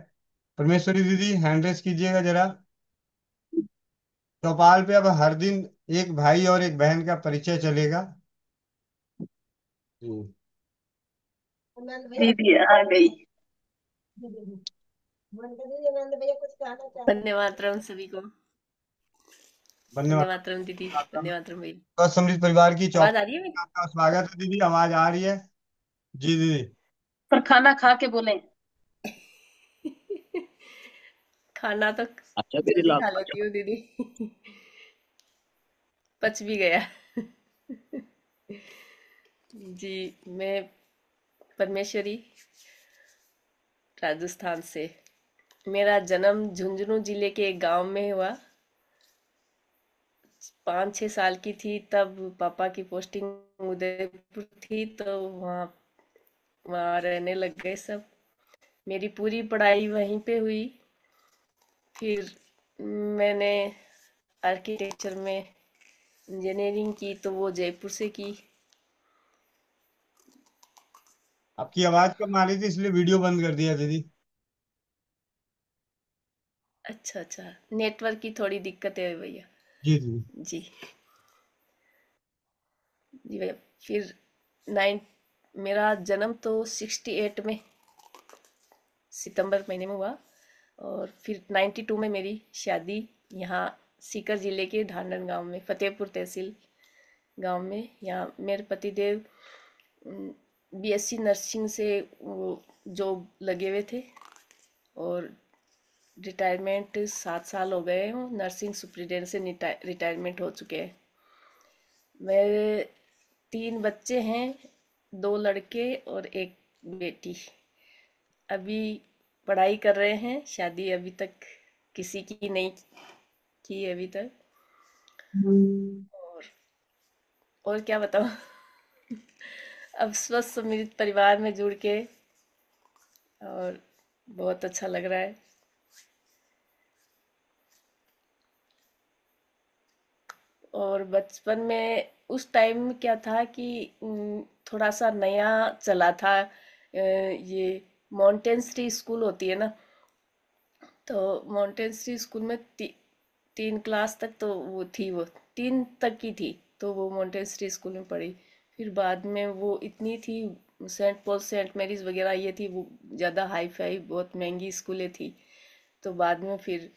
परमेश्वरी दीदी हैंड रेस कीजिएगा जरा। चौपाल पे अब हर दिन एक भाई और एक बहन का परिचय चलेगा। जी। दीदी आ गई। वंदे मातरम सभी को। वंदे धन्यवाद। मातरम दीदी, आपका वंदे मातरम भाई। समृद्ध परिवार की आवाज चौपाल आ रही है मेरी? में आपका स्वागत है दीदी। आवाज आ रही है? जी दीदी। पर खाना खा के बोले। खाना तो अच्छा मेरी जल्दी लाभ खा अच्छा। लेती हूँ दीदी। पच भी गया। जी, मैं परमेश्वरी, राजस्थान से। मेरा जन्म झुंझुनू जिले के एक गांव में हुआ। 5-6 साल की थी तब पापा की पोस्टिंग उदयपुर थी, तो वहाँ वहाँ रहने लग गए सब। मेरी पूरी पढ़ाई वहीं पे हुई। फिर मैंने आर्किटेक्चर में इंजीनियरिंग की, तो वो जयपुर से की। आपकी आवाज कम आ रही थी इसलिए वीडियो बंद कर दिया दीदी। अच्छा अच्छा, नेटवर्क की थोड़ी दिक्कत है भैया। जी दीदी। जी जी भैया। फिर नाइन मेरा जन्म तो 68 में सितंबर महीने में हुआ। और फिर 92 में मेरी शादी यहाँ सीकर जिले के ढांडन गांव में, फतेहपुर तहसील गांव में। यहाँ मेरे पतिदेव बीएससी नर्सिंग से वो जॉब लगे हुए थे, और रिटायरमेंट 7 साल हो गए हैं, नर्सिंग सुपरिटेंडेंट से रिटायरमेंट हो चुके हैं। मेरे 3 बच्चे हैं, 2 लड़के और एक बेटी। अभी पढ़ाई कर रहे हैं, शादी अभी तक किसी की नहीं की अभी तक। और और क्या बताऊँ। अब स्वस्थ समृद्ध परिवार में जुड़ के और बहुत अच्छा लग रहा है। और बचपन में उस टाइम क्या था कि थोड़ा सा नया चला था, ये मॉन्टेसरी स्कूल होती है ना, तो मॉन्टेसरी स्कूल में 3 क्लास तक तो वो थी, वो 3 तक की थी, तो वो मॉन्टेसरी स्कूल में पढ़ी। फिर बाद में वो इतनी थी, सेंट पॉल सेंट मैरीज वगैरह ये थी, वो ज़्यादा हाई फाई बहुत महंगी स्कूलें थी। तो बाद में फिर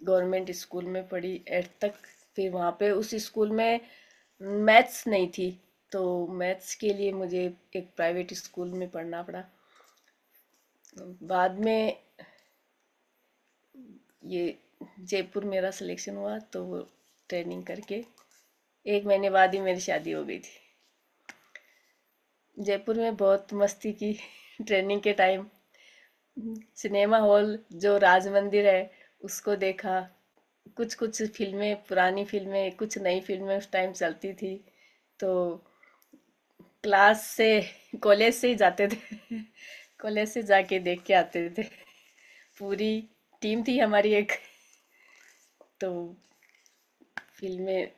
गवर्नमेंट स्कूल में पढ़ी 8 तक। फिर वहाँ पे उस स्कूल में मैथ्स नहीं थी, तो मैथ्स के लिए मुझे एक प्राइवेट स्कूल में पढ़ना पड़ा। बाद में ये जयपुर मेरा सिलेक्शन हुआ, तो वो ट्रेनिंग करके 1 महीने बाद ही मेरी शादी हो गई थी। जयपुर में बहुत मस्ती की। ट्रेनिंग के टाइम सिनेमा हॉल जो राज मंदिर है उसको देखा। कुछ कुछ फिल्में, पुरानी फिल्में, कुछ नई फिल्में उस टाइम चलती थी, तो क्लास से, कॉलेज से ही जाते थे। कॉलेज से जाके देख के आते थे। पूरी टीम थी हमारी एक, तो फिल्में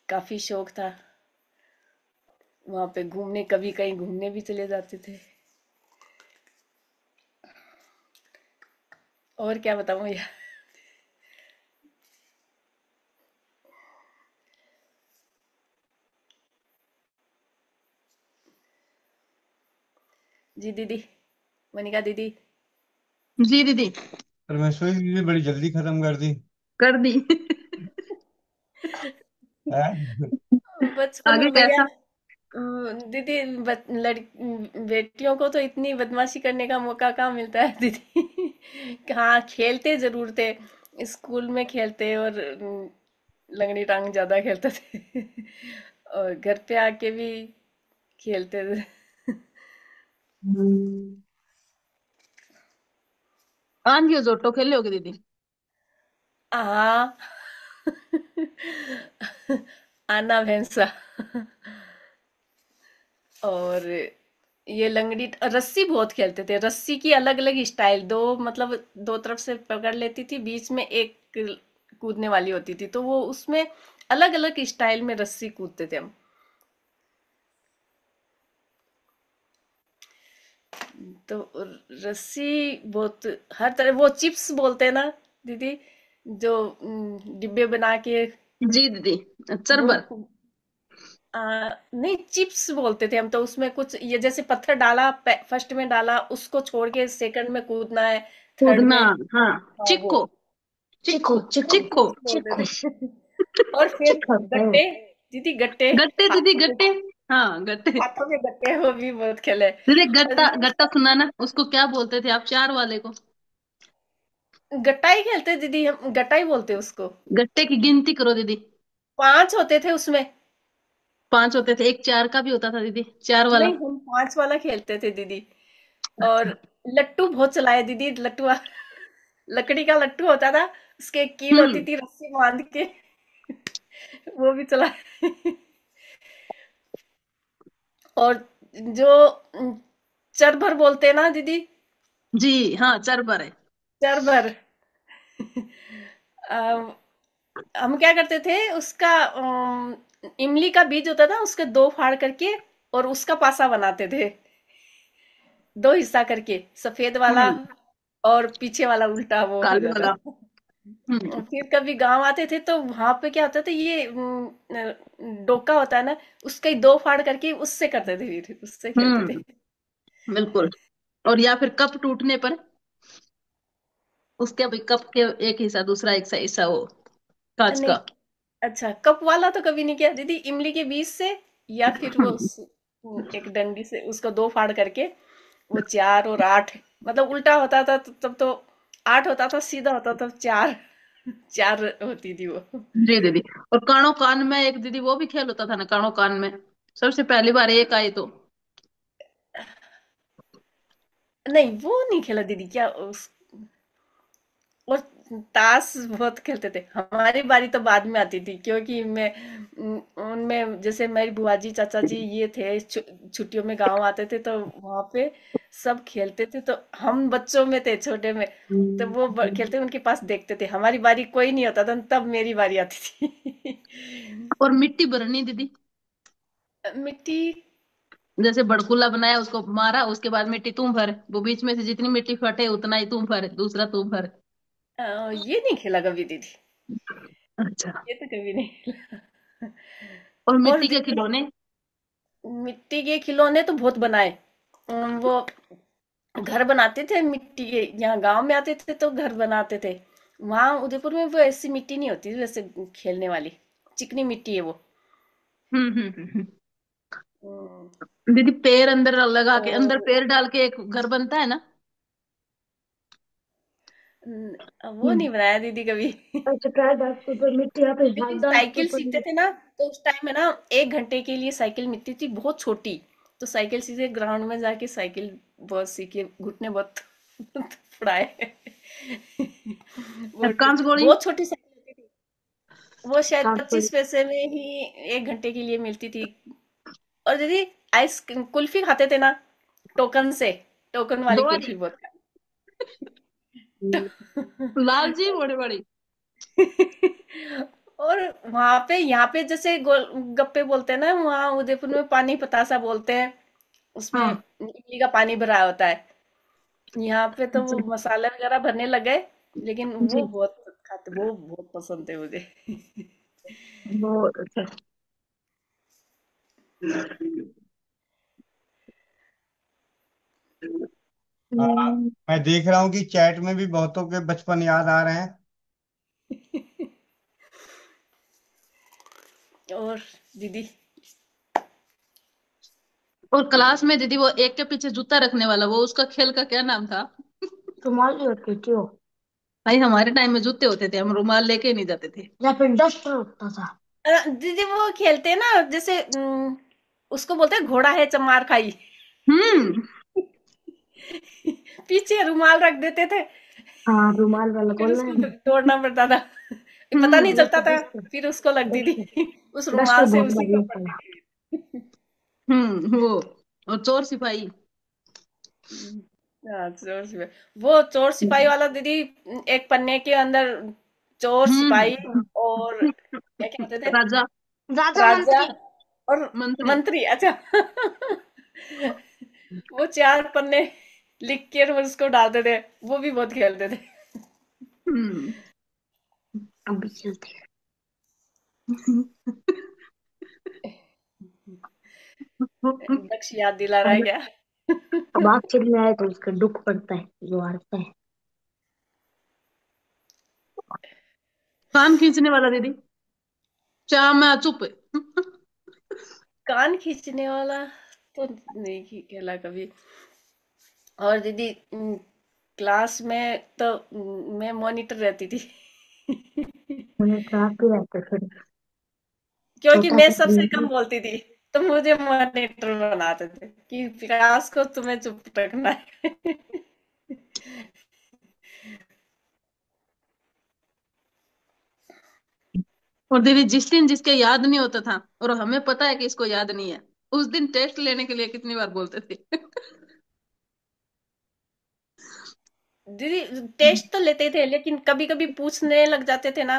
काफी शौक था वहां पे घूमने, कभी कहीं घूमने भी चले जाते थे। और क्या बताऊं यार। जी दीदी, मनिका दीदी। जी दीदी। परमेश्वरी दीदी बड़ी जल्दी खत्म कर दी कर दी। है। बचपन आगे में भैया, कैसा? दीदी, बेटियों को तो इतनी बदमाशी करने का मौका कहाँ मिलता है दीदी। हाँ, खेलते जरूर थे, स्कूल में खेलते, और लंगड़ी टांग ज्यादा खेलते थे। और घर पे आके भी खेलते थे। आंधियो जोटो खेले होगे दीदी? हाँ। आना भैंसा। और ये लंगड़ी रस्सी बहुत खेलते थे। रस्सी की अलग अलग स्टाइल, दो मतलब दो तरफ से पकड़ लेती थी, बीच में एक कूदने वाली होती थी, तो वो उसमें अलग अलग स्टाइल में रस्सी कूदते थे हम। तो रस्सी बहुत, हर तरह, वो चिप्स बोलते हैं ना दीदी, जो डिब्बे बना के, जी दीदी। वो चरबर। नहीं, चिप्स बोलते थे हम तो। उसमें कुछ ये जैसे पत्थर डाला, फर्स्ट में डाला, उसको छोड़ के सेकंड में कूदना है, थर्ड कूदना। में। हाँ। हाँ, वो चिक्को। चिक्को वो चिक्को चिप्स बोलते चिक्को। थे। और फिर गट्टे, दीदी गट्टे, गट्टे दीदी, हाथों में, गट्टे। हाँ, गट्टे। हाथों में गट्टे, वो भी बहुत खेले। दीदी और गट्टा, दीदी, गट्टा सुना ना? उसको क्या बोलते थे आप, चार वाले को? गट्टा ही खेलते दीदी, हम गट्टा ही बोलते उसको। गट्टे की गिनती करो दीदी। 5 होते थे उसमें। पांच होते थे, एक चार का भी होता था दीदी, चार वाला। नहीं, हम 5 वाला खेलते थे दीदी। और लट्टू बहुत चलाए दीदी, लट्टू, लकड़ी का लट्टू होता था, उसके एक कील होती हम्म। थी रस्सी बांध के। वो भी चलाए। और जो चरभर बोलते हैं ना दीदी, जी हाँ, चरबर है। चरभर। अम, हम क्या करते थे, उसका इमली का बीज होता था, उसके 2 फाड़ करके, और उसका पासा बनाते थे, 2 हिस्सा करके, सफेद वाला हम्म। और पीछे वाला उल्टा वो हो काले जाता वाला। था। हम्म। और फिर कभी गांव आते थे तो वहां पे क्या होता था, ये डोका होता है ना, उसका ही 2 फाड़ करके उससे करते थे, फिर उससे खेलते थे। हम्म। बिल्कुल। और या फिर कप टूटने पर उसके भी कप के एक हिस्सा, दूसरा एक हिस्सा वो कांच नहीं, का। अच्छा, कप वाला तो कभी नहीं किया दीदी, इमली के बीज से, या फिर वो एक डंडी से उसको 2 फाड़ करके, वो 4 और 8, मतलब उल्टा होता था तो तब तो 8 होता था, सीधा होता था 4। 4 होती थी वो। जी दीदी। और कानो कान में एक दीदी वो भी खेल होता था ना, कानो कान में सबसे पहली बार एक आई तो। नहीं, वो नहीं खेला दीदी, क्या और ताश बहुत खेलते थे। हमारी बारी तो बाद में आती थी, क्योंकि मैं उनमें, जैसे मेरी बुआ जी चाचा जी ये थे, छुट्टियों में गांव आते थे, तो वहां पे सब खेलते थे, तो हम बच्चों में थे, छोटे में, तो वो खेलते, उनके पास देखते थे। हमारी बारी कोई नहीं होता था, तब मेरी बारी आती थी। और मिट्टी भरनी दीदी। मिट्टी, जैसे बड़कुल्ला बनाया, उसको मारा, उसके बाद मिट्टी तुम भर, वो बीच में से जितनी मिट्टी फटे उतना ही तुम भर, दूसरा तुम भर। ये नहीं खेला कभी दीदी, अच्छा। ये तो कभी नहीं खेला। और और मिट्टी के दीदी, खिलौने। मिट्टी के खिलौने तो बहुत बनाए। वो घर बनाते थे मिट्टी के, यहाँ गांव में आते थे तो घर बनाते थे। वहां उदयपुर में वो ऐसी मिट्टी नहीं होती वैसे, खेलने वाली चिकनी मिट्टी है वो। हम्म। हम्म, दीदी पैर अंदर लगा के, अंदर और पैर डाल के एक घर बनता है ना? वो नहीं बनाया दीदी कभी। अच्छा, पैर डाल के ऊपर मिट्टी, यहाँ पे जब हाथ भी डाल के साइकिल ऊपर। सीखते थे ना, तो उस टाइम में ना 1 घंटे के लिए साइकिल मिलती थी, बहुत छोटी। तो साइकिल सीधे ग्राउंड में जाके साइकिल बहुत सीखे, घुटने बहुत फुड़ाए। वो कांच गोली। बहुत छोटी साइकिल होती थी, वो शायद कांच गोली। 25 पैसे में ही 1 घंटे के लिए मिलती थी। और दीदी, आइस कुल्फी खाते थे ना, टोकन से, टोकन वाली दो कुल्फी वाली। बहुत लाल जी बड़ी बड़ी। और वहां पे यहाँ पे जैसे गोल गप्पे बोलते हैं ना, वहाँ उदयपुर में पानी पतासा बोलते हैं, उसमें हाँ। इमली का पानी भरा होता है। यहाँ पे तो वो मसाले वगैरह भरने लगे, लेकिन वो जी। बहुत खाते, वो बहुत पसंद थे मुझे। बहुत अच्छा। आ, मैं देख रहा हूँ कि चैट में भी बहुतों के बचपन याद आ रहे हैं। और दीदी, और क्लास में दीदी वो एक के पीछे जूता रखने वाला, वो उसका खेल का क्या नाम था? रुमाल रखती थी वो, भाई हमारे टाइम में जूते होते थे, हम रुमाल लेके नहीं जाते थे। या फिर डस्टर होता था। दीदी वो खेलते हैं ना, जैसे उसको बोलते हैं घोड़ा है चमार खाई। हम्म। पीछे रुमाल रख देते थे, हाँ, रुमाल वाला फिर बोलना उसको है। दौड़ना पड़ता था, पता नहीं हम्म। ये तो चलता था, डस्टर। फिर उसको लगती डस्टर, थी उस डस्टर रुमाल से बहुत उसी को बढ़िया था। पकड़ती थी। वो और चोर सिपाही। हाँ, चोर सिपाही, वो चोर सिपाही वाला दीदी, एक पन्ने के अंदर चोर सिपाही हम्म। और क्या क्या होते थे, राजा। राजा राजा मंत्री। और मंत्री। मंत्री। अच्छा। वो चार पन्ने लिख के और उसको डालते थे, वो भी बहुत खेलते थे। हम्म। अभी चलते दक्ष याद दिला रहा है हैं। क्या? अब आग चलने आए तो उसका दुख पड़ता है जो हारता है। कान खींचने वाला दीदी, चामा चुप। कान खींचने वाला तो नहीं खेला कभी। और दीदी, क्लास में तो मैं मॉनिटर रहती थी। उन्हें ट्रैक भी रहते फिर। क्योंकि छोटा मैं सा सबसे कम बोलती थी, तो मुझे मॉनिटर बनाते थे कि क्लास को तुम्हें चुप रखना है। और दीदी जिस दिन जिसके याद नहीं होता था और हमें पता है कि इसको याद नहीं है, उस दिन टेस्ट लेने के लिए कितनी बार बोलते थे। दीदी टेस्ट तो लेते थे, लेकिन कभी कभी पूछने लग जाते थे ना,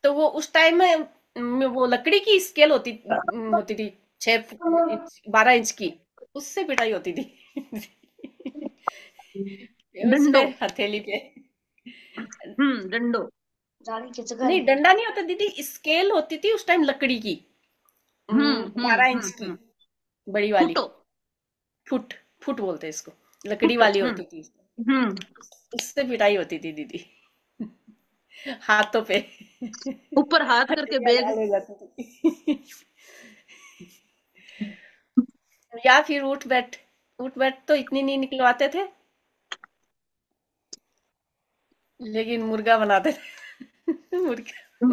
तो वो उस टाइम में वो लकड़ी की स्केल होती थी, 6 इंच 12 इंच की, उससे पिटाई होती थी। उस पे डंडो। हथेली पे। डंडो। जाने की जगह नहीं, नहीं। डंडा नहीं होता दीदी, स्केल होती थी उस टाइम लकड़ी की, बारह इंच की, बड़ी वाली। फुटो। फुट फुट बोलते हैं इसको, लकड़ी वाली हम्म। होती थी। हम्म। उससे पिटाई होती थी दीदी, हाथों पे। ऊपर हाथ करके हड्डियां बैग। लाल हो जाती थी। या फिर उठ बैठ तो इतनी नहीं निकलवाते थे, लेकिन मुर्गा बनाते थे। मुर्गा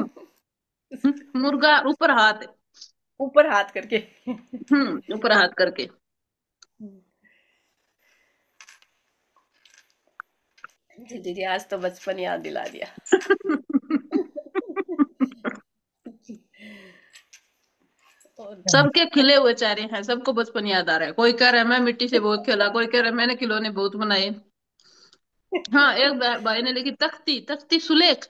मुर्गा ऊपर हाथ। ऊपर हाथ करके। ऊपर हाथ करके। जी दीदी, आज तो बचपन याद दिला दिया। और सबके खिले हुए चेहरे हैं, सबको बचपन याद आ रहा है। कोई कह रहा है मैं मिट्टी से बहुत खेला, कोई कह रहा है मैंने खिलौने बहुत बनाए। हाँ, एक भाई ने लिखी तख्ती, तख्ती सुलेख।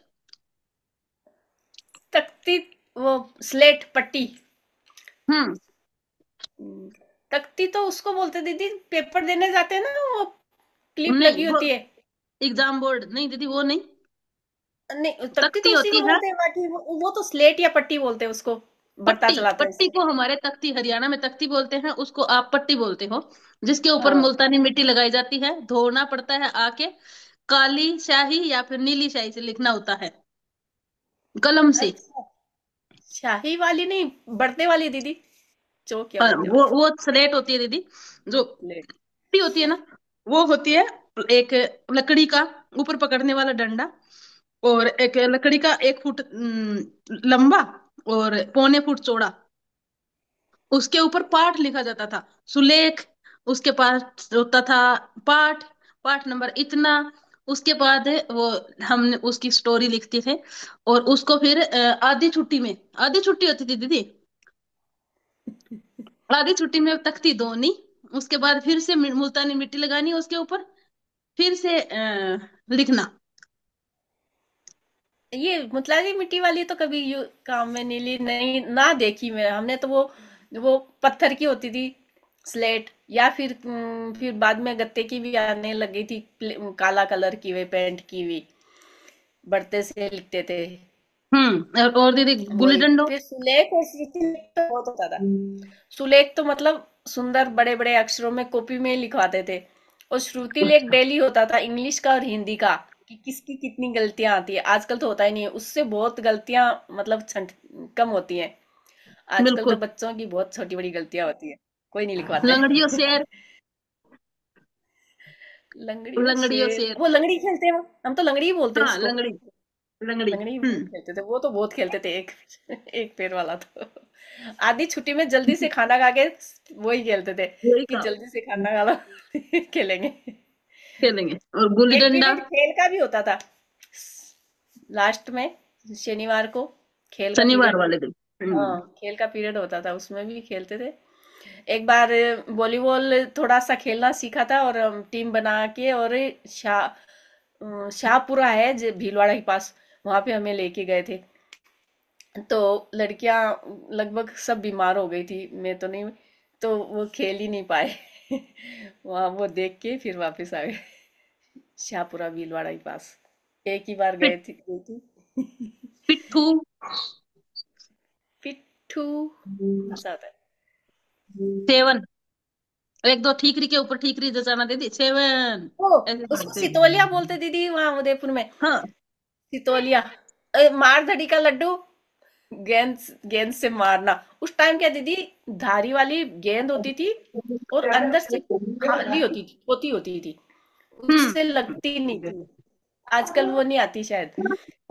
तख्ती, वो स्लेट पट्टी। हम्म। हम्म, तख्ती तो उसको बोलते दीदी, पेपर देने जाते हैं ना, वो क्लिप नहीं लगी वो होती है। एग्जाम बोर्ड नहीं दीदी, वो नहीं। नहीं, तख्ती तख्ती तो उसी होती को है। बोलते हैं, बाकी वो तो स्लेट या पट्टी बोलते हैं उसको, बट्टा पट्टी, चलाते हैं पट्टी उससे। को हमारे तख्ती, हरियाणा में तख्ती बोलते हैं, उसको आप पट्टी बोलते हो। जिसके ऊपर हाँ। मुल्तानी मिट्टी लगाई जाती है, धोना पड़ता है आके, काली स्याही या फिर नीली स्याही से लिखना होता है, कलम से। अच्छा, शाही वाली नहीं, बढ़ते वाली दीदी, जो क्या हाँ, बोलते हैं वो स्लेट होती है दीदी, जो स्लेट। पट्टी होती है ना, वो होती है एक लकड़ी का ऊपर पकड़ने वाला डंडा, और एक लकड़ी का 1 फुट लंबा और 1.25 फुट चौड़ा, उसके ऊपर पाठ लिखा जाता था, सुलेख। उसके पास होता था पाठ, पाठ नंबर इतना। उसके बाद वो हमने उसकी स्टोरी लिखते थे, और उसको फिर आधी छुट्टी में, आधी छुट्टी होती थी दीदी, आधी छुट्टी में तख्ती धोनी, उसके बाद फिर से मुल्तानी मिट्टी लगानी उसके ऊपर, फिर से लिखना। ये मुतलाजी मिट्टी वाली तो कभी काम में नहीं ली, नहीं ना देखी मैं। हमने तो वो पत्थर की होती थी, स्लेट, या फिर बाद में गत्ते की भी आने लगी थी, काला कलर की हुई, पेंट की हुई, बढ़ते से लिखते थे। और दीदी गुल्ली वही डंडो। फिर सुलेख और श्रुति तो बहुत होता था। सुलेख तो मतलब सुंदर बड़े बड़े अक्षरों में कॉपी में ही लिखवाते थे, और श्रुति लेख डेली होता था, इंग्लिश का और हिंदी का, कि किसकी कितनी गलतियां आती है। आजकल तो होता ही नहीं है, उससे बहुत गलतियां मतलब कम होती हैं। आजकल तो बिल्कुल। बच्चों की बहुत छोटी बड़ी गलतियां होती है, कोई नहीं लिखवाते। लंगड़ियों शेर। लंगड़ी और लंगड़ियों शेर, शेर। वो लंगड़ी खेलते हैं, हम तो लंगड़ी ही बोलते हैं हाँ उसको। लंगड़ी। लंगड़ी। लंगड़ी ही खेलते थे, वो तो बहुत खेलते थे। एक एक पैर वाला तो आधी छुट्टी में जल्दी से खाना खा के वही खेलते थे, वही कि काम जल्दी से खाना खा लो खेलेंगे। खेलेंगे। और गुल्ली एक डंडा। पीरियड खेल का भी होता था लास्ट में, शनिवार को खेल का शनिवार पीरियड। वाले दिन। हाँ, खेल का पीरियड होता था, उसमें भी खेलते थे। एक बार वॉलीबॉल थोड़ा सा खेलना सीखा था, और टीम बना के, और शाहपुरा है भीलवाड़ा के पास, वहां पे हमें लेके गए थे। तो लड़कियां लगभग सब बीमार हो गई थी, मैं तो नहीं, तो वो खेल ही नहीं पाए वहां वो देख के फिर वापस आ गए। शाहपुरा भीलवाड़ा के पास एक ही बार पिट, गई थी पिट्ठू। पिट्ठू ऐसा होता है। सेवन। एक दो ठीकरी के ऊपर ठीकरी जचाना दीदी, सेवन। ओ, ऐसे उसको बोलते हैं। सितोलिया बोलते दीदी वहां उदयपुर में। हाँ। सितोलिया, मारधड़ी का लड्डू, गेंद गेंद से मारना। उस टाइम क्या दीदी, धारी वाली गेंद होती थी, और अंदर से खाली होती थी, पोती होती थी, हम्म। उससे लगती नहीं थी। आजकल वो नहीं आती शायद।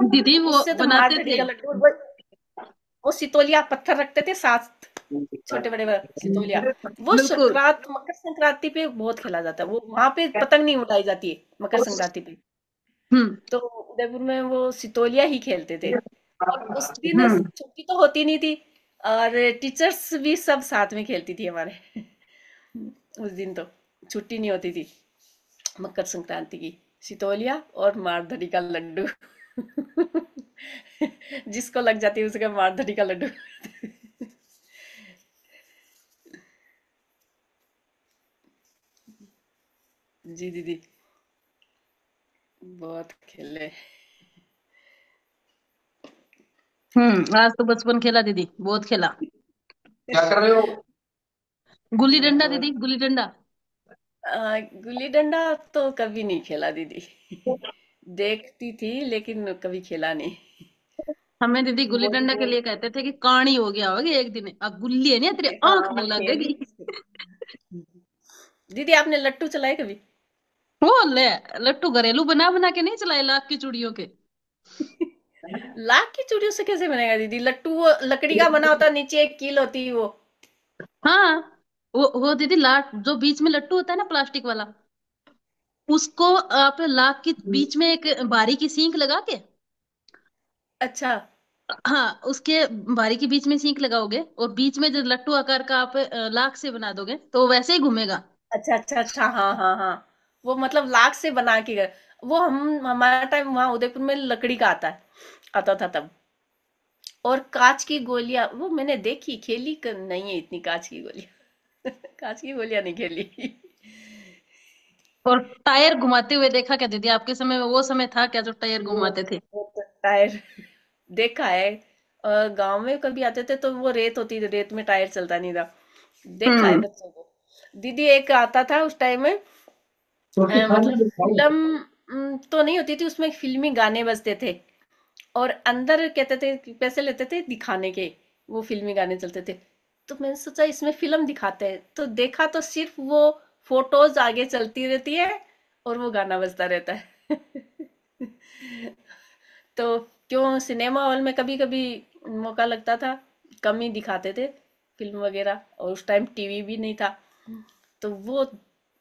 दीदी वो उससे तो बनाते मारधड़ी थे। का लड्डू, वो सितोलिया पत्थर रखते थे सात, छोटे बड़े बड़े सितोलिया। वो बिल्कुल। संक्रांत, मकर संक्रांति पे बहुत खेला जाता है, वो वहां पे पतंग नहीं उड़ाई जाती है मकर संक्रांति पे। हम्म। तो उदयपुर में वो सितोलिया ही खेलते थे। और उस दिन हम्म। छुट्टी तो होती नहीं थी, और टीचर्स भी सब साथ में खेलती थी हमारे उस दिन तो छुट्टी नहीं होती थी, मकर संक्रांति की। सितोलिया और मारधड़ी का लड्डू जिसको लग जाती है उसका मारधड़ी का लड्डू जी दीदी, बहुत खेले। आज तो बचपन खेला दीदी, बहुत खेला। क्या कर रहे हो? गुल्ली डंडा बहुत। दीदी, गुल्ली डंडा। गुल्ली डंडा तो कभी नहीं खेला दीदी देखती थी लेकिन कभी खेला नहीं। हमें दीदी गुल्ली डंडा के वॉलीबॉल, लिए कहते थे कि काणी हो गया होगी एक दिन, अब गुल्ली है ना तेरी आंख हाँ में खेल। लगेगी। दीदी आपने लट्टू चलाए कभी? वो ले, लट्टू घरेलू बना बना के नहीं चलाए, लाख की चूड़ियों के। लाख की चूड़ियों से कैसे बनेगा दीदी लट्टू? वो लकड़ी का बना होता, नीचे एक कील होती है वो। हाँ। वो दीदी लाख जो बीच में लट्टू होता है ना, प्लास्टिक वाला, उसको आप लाख के बीच में एक बारी की सींग लगा के, अच्छा हाँ उसके बारी के बीच में सींग लगाओगे, और बीच में जो लट्टू आकार का आप लाख से बना दोगे तो वैसे ही घूमेगा। अच्छा अच्छा अच्छा, हाँ हाँ हाँ, वो मतलब लाख से बना के गए। वो हम हमारा टाइम वहां उदयपुर में लकड़ी का आता था तब। और कांच की गोलियां वो मैंने देखी, खेली नहीं है इतनी कांच की गोलियां कांच की गोलियां नहीं खेली और टायर घुमाते हुए देखा क्या दीदी? आपके समय में वो समय था क्या जो टायर घुमाते थे? वो तो टायर देखा है। गांव में कभी आते थे तो वो रेत होती थी, रेत में टायर चलता नहीं था, देखा है हम्म। बच्चों को। दीदी एक आता था उस टाइम में, रोटी खा लो मतलब जो खाओ। फिल्म तो नहीं होती थी उसमें, फिल्मी गाने बजते थे, और अंदर कहते थे कि पैसे लेते थे दिखाने के, वो फिल्मी गाने चलते थे। तो मैंने सोचा इसमें फिल्म दिखाते हैं, तो देखा तो सिर्फ वो फोटोज आगे चलती रहती है, और वो गाना बजता रहता है तो क्यों, सिनेमा हॉल में कभी कभी मौका लगता था, कम ही दिखाते थे फिल्म वगैरह, और उस टाइम टीवी भी नहीं था, तो वो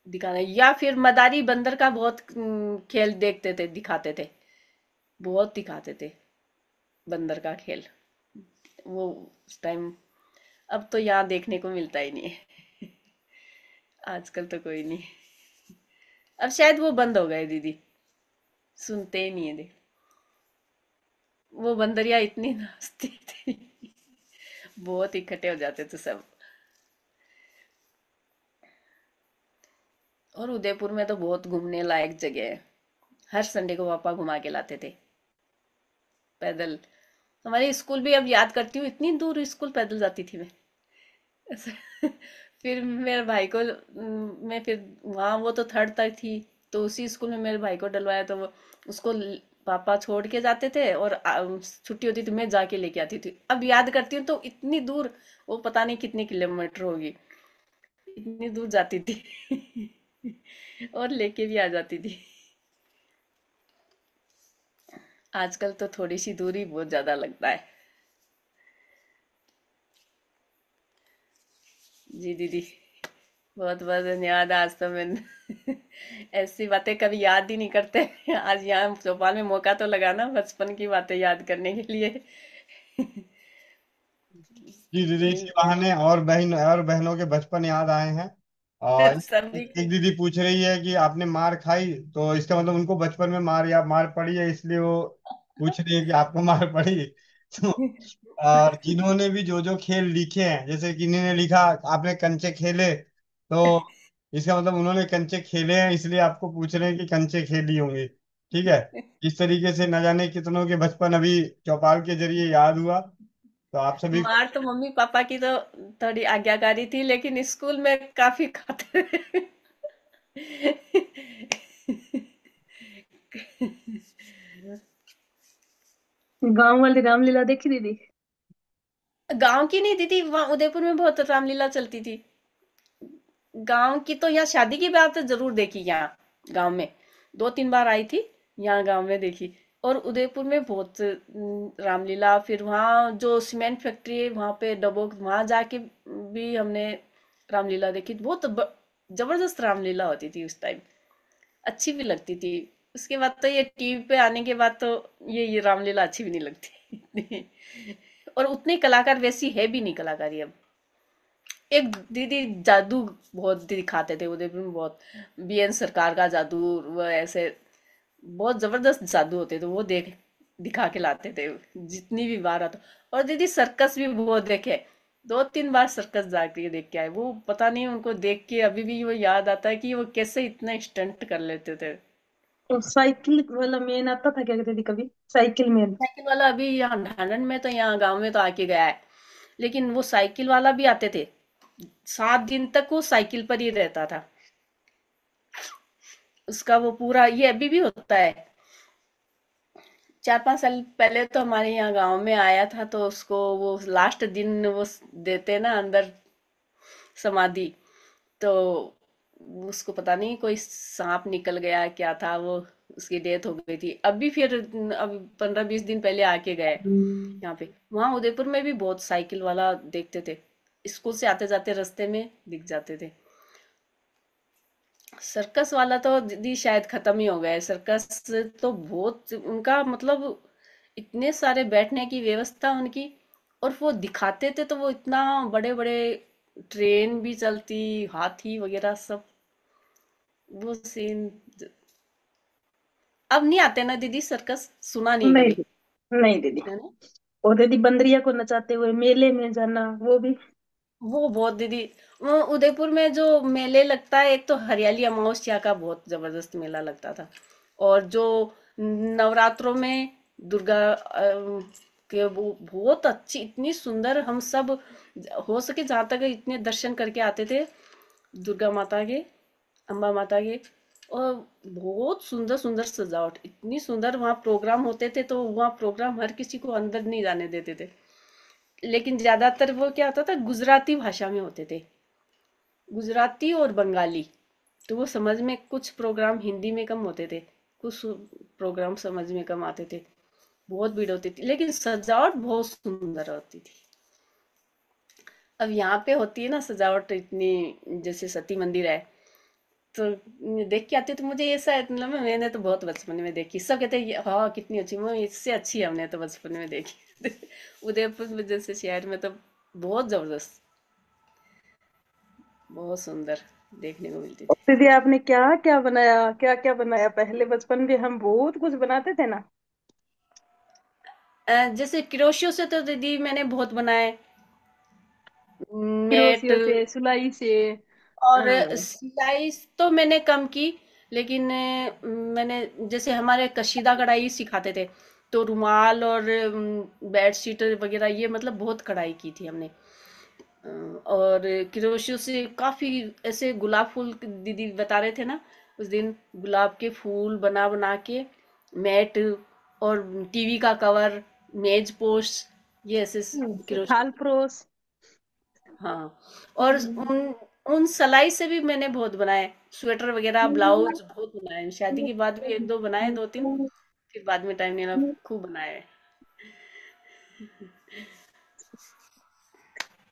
दिखाना। या फिर मदारी बंदर का बहुत खेल देखते थे, दिखाते थे, बहुत दिखाते थे बंदर का खेल वो उस टाइम। अब तो यहाँ देखने को मिलता ही नहीं है आजकल तो कोई नहीं, अब शायद वो बंद हो गए दीदी, सुनते ही नहीं है देख। वो बंदरिया इतनी नाचती थी, बहुत इकट्ठे हो जाते थे सब। और उदयपुर में तो बहुत घूमने लायक जगह है। हर संडे को पापा घुमा के लाते थे पैदल। हमारे स्कूल भी अब याद करती हूँ, इतनी दूर स्कूल पैदल जाती थी मैं। फिर मेरे भाई को मैं फिर वहाँ, वो तो थर्ड तक थी, तो उसी स्कूल में मेरे भाई को डलवाया, तो वो उसको पापा छोड़ के जाते थे और छुट्टी होती थी मैं जाके लेके आती थी। अब याद करती हूँ तो इतनी दूर, वो पता नहीं कितने किलोमीटर होगी, इतनी दूर जाती थी। और लेके भी आ जाती थी। आजकल तो थोड़ी सी दूरी बहुत ज्यादा लगता है। जी दीदी, बहुत बहुत धन्यवाद। आज तो मैं ऐसी बातें कभी याद ही नहीं करते। आज यहाँ चौपाल में मौका तो लगा ना बचपन की बातें याद करने के लिए। जी दीदी, इसी थैंक यू। बहाने और बहनों के बचपन याद आए हैं। और सभी एक के। दीदी पूछ रही है कि आपने मार खाई, तो इसका मतलब उनको बचपन में मार या मार पड़ी है, इसलिए वो पूछ रही है कि आपको मार पड़ी। तो और जिन्होंने भी जो जो खेल लिखे हैं, जैसे किन्हीं ने लिखा आपने कंचे खेले, तो इसका मतलब उन्होंने कंचे खेले हैं, इसलिए आपको पूछ रहे हैं कि कंचे खेली होंगी। ठीक है। इस तरीके से न जाने कितनों के बचपन अभी चौपाल के जरिए याद हुआ। तो आप सभी को। मार तो मम्मी पापा की तो थोड़ी आज्ञाकारी थी, लेकिन स्कूल में काफी खाते थे। गांव वाली रामलीला देखी दीदी? गांव की नहीं दीदी, वहां उदयपुर में बहुत रामलीला चलती थी। गांव की तो यहाँ शादी की बात तो जरूर देखी, यहाँ गांव में 2-3 बार आई थी, यहाँ गांव में देखी। और उदयपुर में बहुत रामलीला। फिर वहाँ जो सीमेंट फैक्ट्री है वहाँ पे डबोक, वहाँ जाके भी हमने रामलीला देखी। बहुत जबरदस्त रामलीला होती थी उस टाइम, अच्छी भी लगती थी। उसके बाद तो ये टीवी पे आने के बाद तो ये रामलीला अच्छी भी नहीं लगती। और उतने कलाकार वैसी है भी नहीं कलाकारी अब। एक दीदी जादू बहुत दिखाते थे उदयपुर में, बहुत बीएन सरकार का जादू, वो ऐसे बहुत जबरदस्त जादू होते थे, वो देख दिखा के लाते थे जितनी भी बार आता। और दीदी सर्कस भी बहुत देखे, 2-3 बार सर्कस जाके देख के आए। वो पता नहीं, उनको देख के अभी भी वो याद आता है कि वो कैसे इतना स्टंट कर लेते थे। तो साइकिल वाला मैन आता था क्या दीदी कभी? Cycle man. साइकिल वाला अभी यहाँ ढांढन में तो, यहाँ गांव में तो आके गया है, लेकिन वो साइकिल वाला भी आते थे। 7 दिन तक वो साइकिल पर ही रहता था। उसका वो पूरा, ये अभी भी होता है। 4-5 साल पहले तो हमारे यहाँ गांव में आया था, तो उसको वो लास्ट दिन वो देते ना अंदर समाधि, तो उसको पता नहीं कोई सांप निकल गया क्या था, वो उसकी डेथ हो गई थी। अभी फिर अब 15-20 दिन पहले आके गए यहाँ पे। वहां उदयपुर में भी बहुत साइकिल वाला देखते थे, स्कूल से आते जाते रास्ते में दिख जाते थे। सर्कस वाला तो दीदी शायद खत्म ही हो गया है। सर्कस तो बहुत उनका मतलब, इतने सारे बैठने की व्यवस्था उनकी, और वो दिखाते थे तो वो इतना बड़े बड़े ट्रेन भी चलती, हाथी वगैरह सब, वो सीन अब नहीं आते ना दीदी। सर्कस सुना नहीं नहीं कभी, दीदी, नहीं दीदी। है ना। और दीदी बंदरिया को नचाते हुए मेले में जाना, वो भी। वो बहुत दीदी, वो उदयपुर में जो मेले लगता है, एक तो हरियाली अमावस्या का बहुत जबरदस्त मेला लगता था। और जो नवरात्रों में दुर्गा के, वो बहुत अच्छी, इतनी सुंदर, हम सब हो सके जहाँ तक इतने दर्शन करके आते थे दुर्गा माता के, अम्बा माता के। और बहुत सुंदर सुंदर सजावट, इतनी सुंदर। वहाँ प्रोग्राम होते थे तो वहाँ प्रोग्राम हर किसी को अंदर नहीं जाने देते थे, लेकिन ज्यादातर वो क्या होता था, गुजराती भाषा में होते थे, गुजराती और बंगाली। तो वो समझ में, कुछ प्रोग्राम हिंदी में कम होते थे, कुछ प्रोग्राम समझ में कम आते थे। बहुत भीड़ होती थी, लेकिन सजावट बहुत सुंदर होती थी। अब यहाँ पे होती है ना सजावट इतनी, जैसे सती मंदिर है, तो देख के आती, तो मुझे ऐसा मतलब, मैंने तो बहुत बचपन में देखी। सब कहते हैं हाँ कितनी अच्छी, मैं इससे अच्छी हमने तो बचपन में देखी। उदयपुर में जैसे शहर में तो बहुत जबरदस्त, बहुत सुंदर देखने को मिलती और थी। दीदी आपने क्या क्या बनाया, क्या क्या बनाया? पहले बचपन में हम बहुत कुछ बनाते थे ना। जैसे क्रोशियो से तो दीदी मैंने बहुत बनाए, नेट। क्रोशियो से, सुलाई से। और हाँ। सिलाई तो मैंने कम की, लेकिन मैंने जैसे हमारे कशीदा कढ़ाई सिखाते थे, तो रुमाल और बेडशीट वगैरह ये मतलब बहुत कढ़ाई की थी हमने। और क्रोशियो से काफी ऐसे गुलाब फूल, दीदी बता रहे थे ना उस दिन, गुलाब के फूल बना बना के मैट और टीवी का कवर, मेज पोस्ट, ये ऐसे क्रोशियो। थाल परोस। हाँ। और उन उन सिलाई से भी मैंने बहुत बनाए, स्वेटर वगैरह, ब्लाउज बहुत बनाए। शादी के बाद भी एक दो बनाए, दो तीन, फिर बाद में टाइम नहीं लगा, खूब बनाए।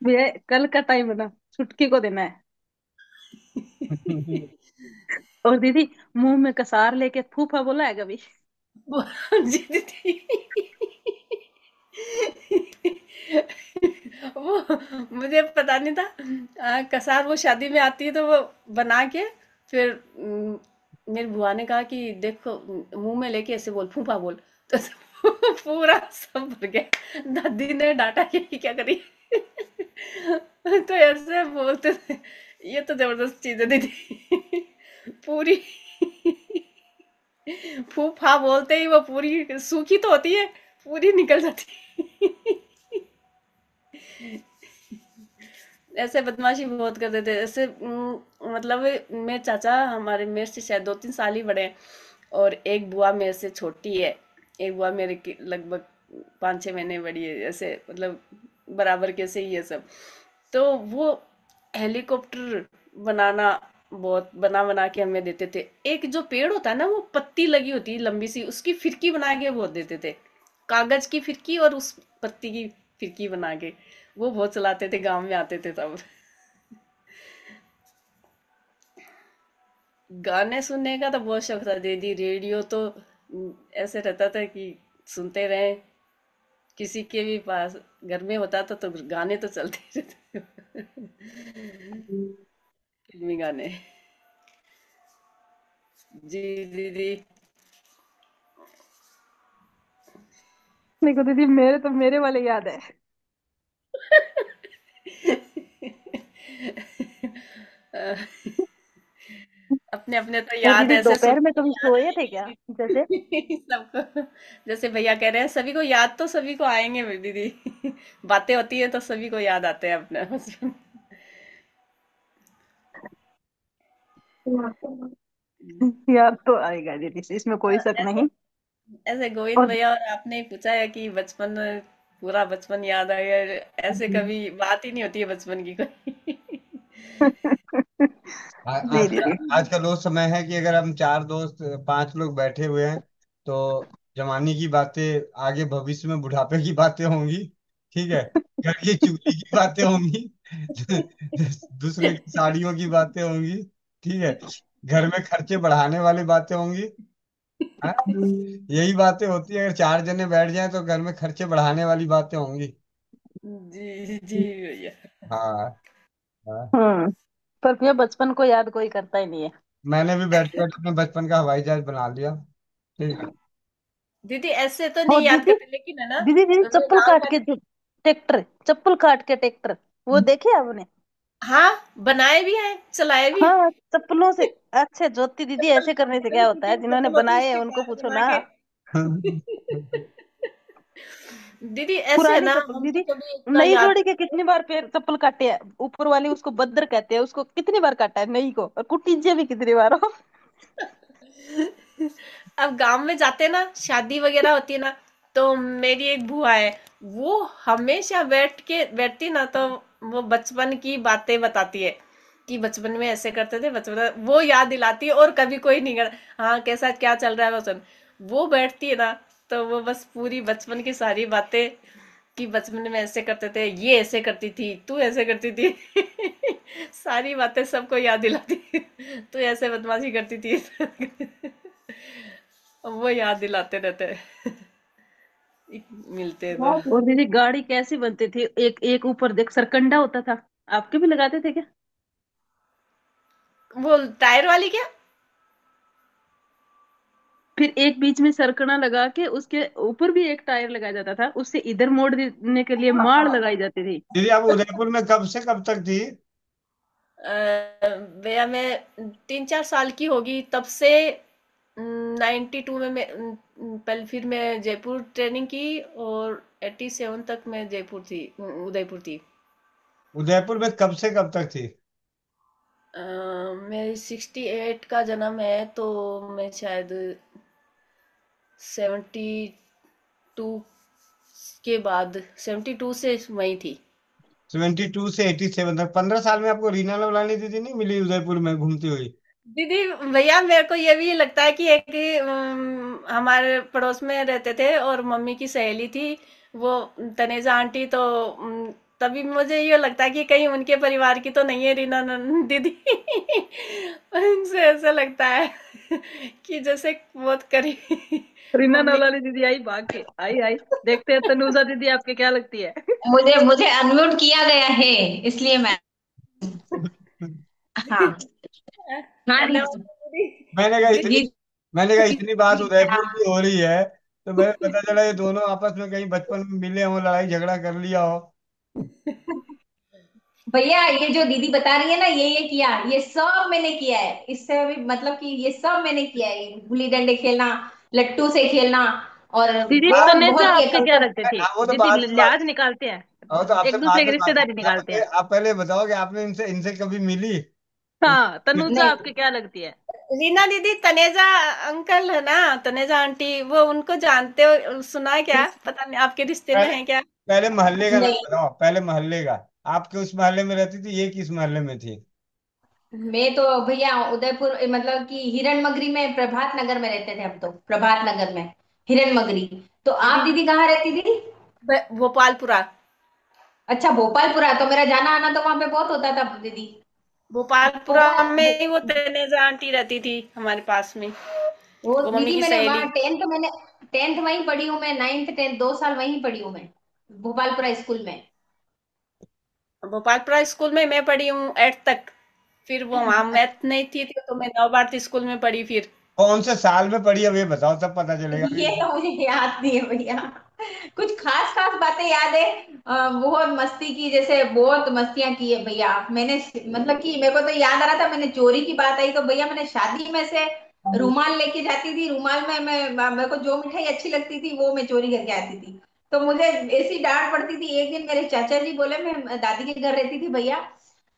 भैया कल का टाइम बना, छुटकी को देना है। और दीदी, मुंह में कसार लेके फूफा बोला है कभी? जी दीदी। वो मुझे पता नहीं था। कसार वो शादी में आती है तो वो बना के, फिर मेरी बुआ ने कहा कि देखो, मुंह में लेके ऐसे बोल, फूफा बोल। तो पूरा सब भर गया। दादी ने डांटा कि क्या करी। तो ऐसे बोलते थे। ये तो जबरदस्त चीज है दीदी। पूरी फूफा बोलते ही वो पूरी सूखी तो होती है, पूरी निकल जाती है। ऐसे बदमाशी बहुत करते थे ऐसे। मतलब मेरे चाचा हमारे मेरे से शायद 2-3 साल ही बड़े हैं, और एक बुआ मेरे से छोटी है। एक बुआ मेरे की लगभग 5-6 महीने बड़ी है, ऐसे मतलब बराबर के से ही है सब। तो वो हेलीकॉप्टर बनाना बहुत बना बना के हमें देते थे। एक जो पेड़ होता है ना, वो पत्ती लगी होती है लंबी सी, उसकी फिरकी बना के बहुत देते थे। कागज की फिरकी और उस पत्ती की फिरकी बना के, वो बहुत चलाते थे, गांव में आते थे तब। गाने सुनने का तो बहुत शौक था दीदी। रेडियो तो ऐसे रहता था कि सुनते रहे। किसी के भी पास घर में होता था तो गाने तो चलते रहते। फिल्मी गाने। जी दीदी। देखो दीदी, मेरे तो मेरे वाले याद है। अपने अपने तो और याद दीदी, ऐसे दोपहर सुनते में ही कभी याद सोए थे क्या? आएंगे जैसे दीदी। सबको जैसे भैया कह रहे हैं, सभी को याद तो सभी को आएंगे दीदी। बातें होती है तो सभी को याद आते हैं अपने बचपन। याद तो आएगा दीदी, इसमें कोई शक ऐसे नहीं। ऐसे गोविंद और भैया और आपने पूछा है कि बचपन, पूरा बचपन याद आ गया। ऐसे कभी बात ही नहीं होती है बचपन की कोई। जी आज का दीदी। आज का लोग समय है कि अगर हम चार दोस्त पांच लोग बैठे हुए हैं तो जवानी की बातें, आगे भविष्य में बुढ़ापे की बातें होंगी। ठीक है। घर की चूल्ही की बातें होंगी। दूसरे की साड़ियों की बातें होंगी। ठीक है। घर में खर्चे बढ़ाने वाली बातें होंगी। हाँ? यही बातें होती है, अगर चार जने बैठ जाएं तो घर में खर्चे बढ़ाने वाली बातें होंगी। जी जी भैया। हाँ। हाँ। पर भैया, बचपन को याद कोई करता ही नहीं है। मैंने भी बैठ बैठ अपने बचपन का हवाई जहाज बना लिया। ठीक है। दीदी ऐसे तो और नहीं याद दीदी, करते, लेकिन है ना, दीदी दीदी, मैं चप्पल गाँव काट में। के जो ट्रैक्टर, चप्पल काट के ट्रैक्टर, वो देखे आपने? हाँ, बनाए भी हैं, चलाए भी हाँ, हैं। चप्पलों से। अच्छे ज्योति दीदी, ऐसे करने से क्या होता है? जिन्होंने चप्पल होती है बनाए हैं उसके उनको टायर पूछो बना ना। के। दीदी ऐसे है पुरानी ना, चप्पल हम तो दीदी, कभी इतना नई याद। जोड़ी के कितनी बार पैर चप्पल काटे हैं। ऊपर वाली उसको बद्दर कहते हैं, उसको कितनी बार काटा है नई को, और कुटीजे भी कितनी बार हो। अब गांव में जाते ना, शादी वगैरह होती है ना, तो मेरी एक बुआ है, वो हमेशा बैठती ना, तो वो बचपन की बातें बताती है कि बचपन में ऐसे करते थे, बचपन में वो याद दिलाती है। और कभी कोई नहीं कर, हाँ कैसा क्या चल रहा है बचपन, वो बैठती है ना, तो वो बस पूरी बचपन की सारी बातें, कि बचपन में ऐसे करते थे, ये ऐसे करती थी, तू ऐसे करती थी। सारी बातें सबको याद दिलाती। तू ऐसे बदमाशी करती थी। वो याद दिलाते रहते हैं। मिलते तो। और दीदी, गाड़ी कैसी बनती थी? एक एक ऊपर देख सरकंडा होता था। आपके भी लगाते थे क्या? वो टायर वाली क्या? फिर एक बीच में सरकना लगा के उसके ऊपर भी एक टायर लगाया जाता था, उससे इधर मोड़ने के लिए माड़ लगाई जाती थी। दीदी आप उदयपुर में कब से कब तक थी? भैया मैं 3-4 साल की होगी तब से। 92 में मैं पहले फिर मैं जयपुर ट्रेनिंग की, और 87 तक मैं जयपुर थी, उदयपुर थी। उदयपुर में कब से कब तक थी? मेरी 68 का जन्म है, तो मैं शायद 72 के बाद, 72 से वही थी। 72 से 87 तक, 15 साल में आपको रीना लवलानी दीदी नहीं मिली उदयपुर में घूमती हुई? दीदी भैया मेरे को ये भी लगता है कि एक हमारे पड़ोस में रहते थे और मम्मी की सहेली थी वो, तनेजा आंटी, तो तभी मुझे ये लगता है कि कहीं उनके परिवार की तो नहीं है रीना दीदी। उनसे ऐसा लगता है कि जैसे बहुत करीब रीना मम्मी। नवलानी दीदी आई भाग के, आई आई। देखते हैं तनुजा दीदी आपके क्या लगती है। मुझे मुझे अनम्यूट किया गया है, इसलिए मैं। हाँ। हाँ हेलो दीदी। दीदी। मैंने कहा इतनी दीदी। मैंने कहा इतनी बात उदयपुर हाँ। की हो रही है, तो मैं पता चला ये दोनों आपस में कहीं बचपन में मिले हो, लड़ाई झगड़ा कर लिया हो। भैया ये जो दीदी बता रही है ना, ये किया, ये सब मैंने किया है। इससे भी मतलब कि ये सब मैंने किया है, गुल्ली डंडे खेलना, लट्टू से खेलना, और दीदी बहुत तनेजा बहुत किया आपके क्या कबूतर। लगते थे? हाँ, वो तो दीदी बाद की बात लिहाज है। निकालते हैं, और तो आपसे एक दूसरे बाद की में बात रिश्तेदारी है। निकालते हैं। आप पहले बताओ कि आपने इनसे इनसे कभी मिली? हाँ, तनुजा नहीं। आपके क्या लगती है? रीना दीदी, तनेजा अंकल है ना, तनेजा आंटी, वो उनको जानते हो? सुना है क्या? पता नहीं आपके रिश्ते में पहले है क्या? पहले मोहल्ले का नाम नहीं, बताओ, पहले मोहल्ले का। आपके उस मोहल्ले में रहती थी, ये किस मोहल्ले में थी? मैं तो भैया उदयपुर मतलब कि हिरण मगरी में, प्रभात नगर में रहते थे हम तो, प्रभात नगर में हिरण मगरी। तो आप दीदी दीदी कहाँ रहती थी? भोपालपुरा। अच्छा, भोपालपुरा। तो मेरा जाना आना तो वहां पे बहुत होता था दीदी। भोपालपुरा भोपाल। में ही वो तनेजा आंटी रहती थी हमारे पास में, वो वो मम्मी दीदी की मैंने सहेली। वहाँ टेंथ वहीं पढ़ी हूँ मैं, 9th 10th 2 साल वहीं पढ़ी हूँ मैं, भोपालपुरा स्कूल में। भोपालपुरा स्कूल में मैं पढ़ी हूँ 8th तक। फिर वो वहां मैथ नहीं थी तो मैं नव भारती स्कूल में पढ़ी फिर। कौन से साल में पढ़ी, अब ये बताओ तब पता चलेगा ये तो मुझे याद नहीं है भैया। कुछ खास खास बातें याद है। बहुत मस्ती की, जैसे बहुत मस्तियां की है भैया मैंने। मतलब कि मेरे को तो याद आ रहा था, मैंने चोरी की बात आई तो भैया, मैंने शादी में से रुमाल लेके जाती थी। रुमाल में मैं, मेरे को जो मिठाई अच्छी लगती थी वो मैं चोरी करके आती थी। तो मुझे ऐसी डांट पड़ती थी। एक दिन मेरे चाचा जी बोले, मैं दादी के घर रहती थी भैया,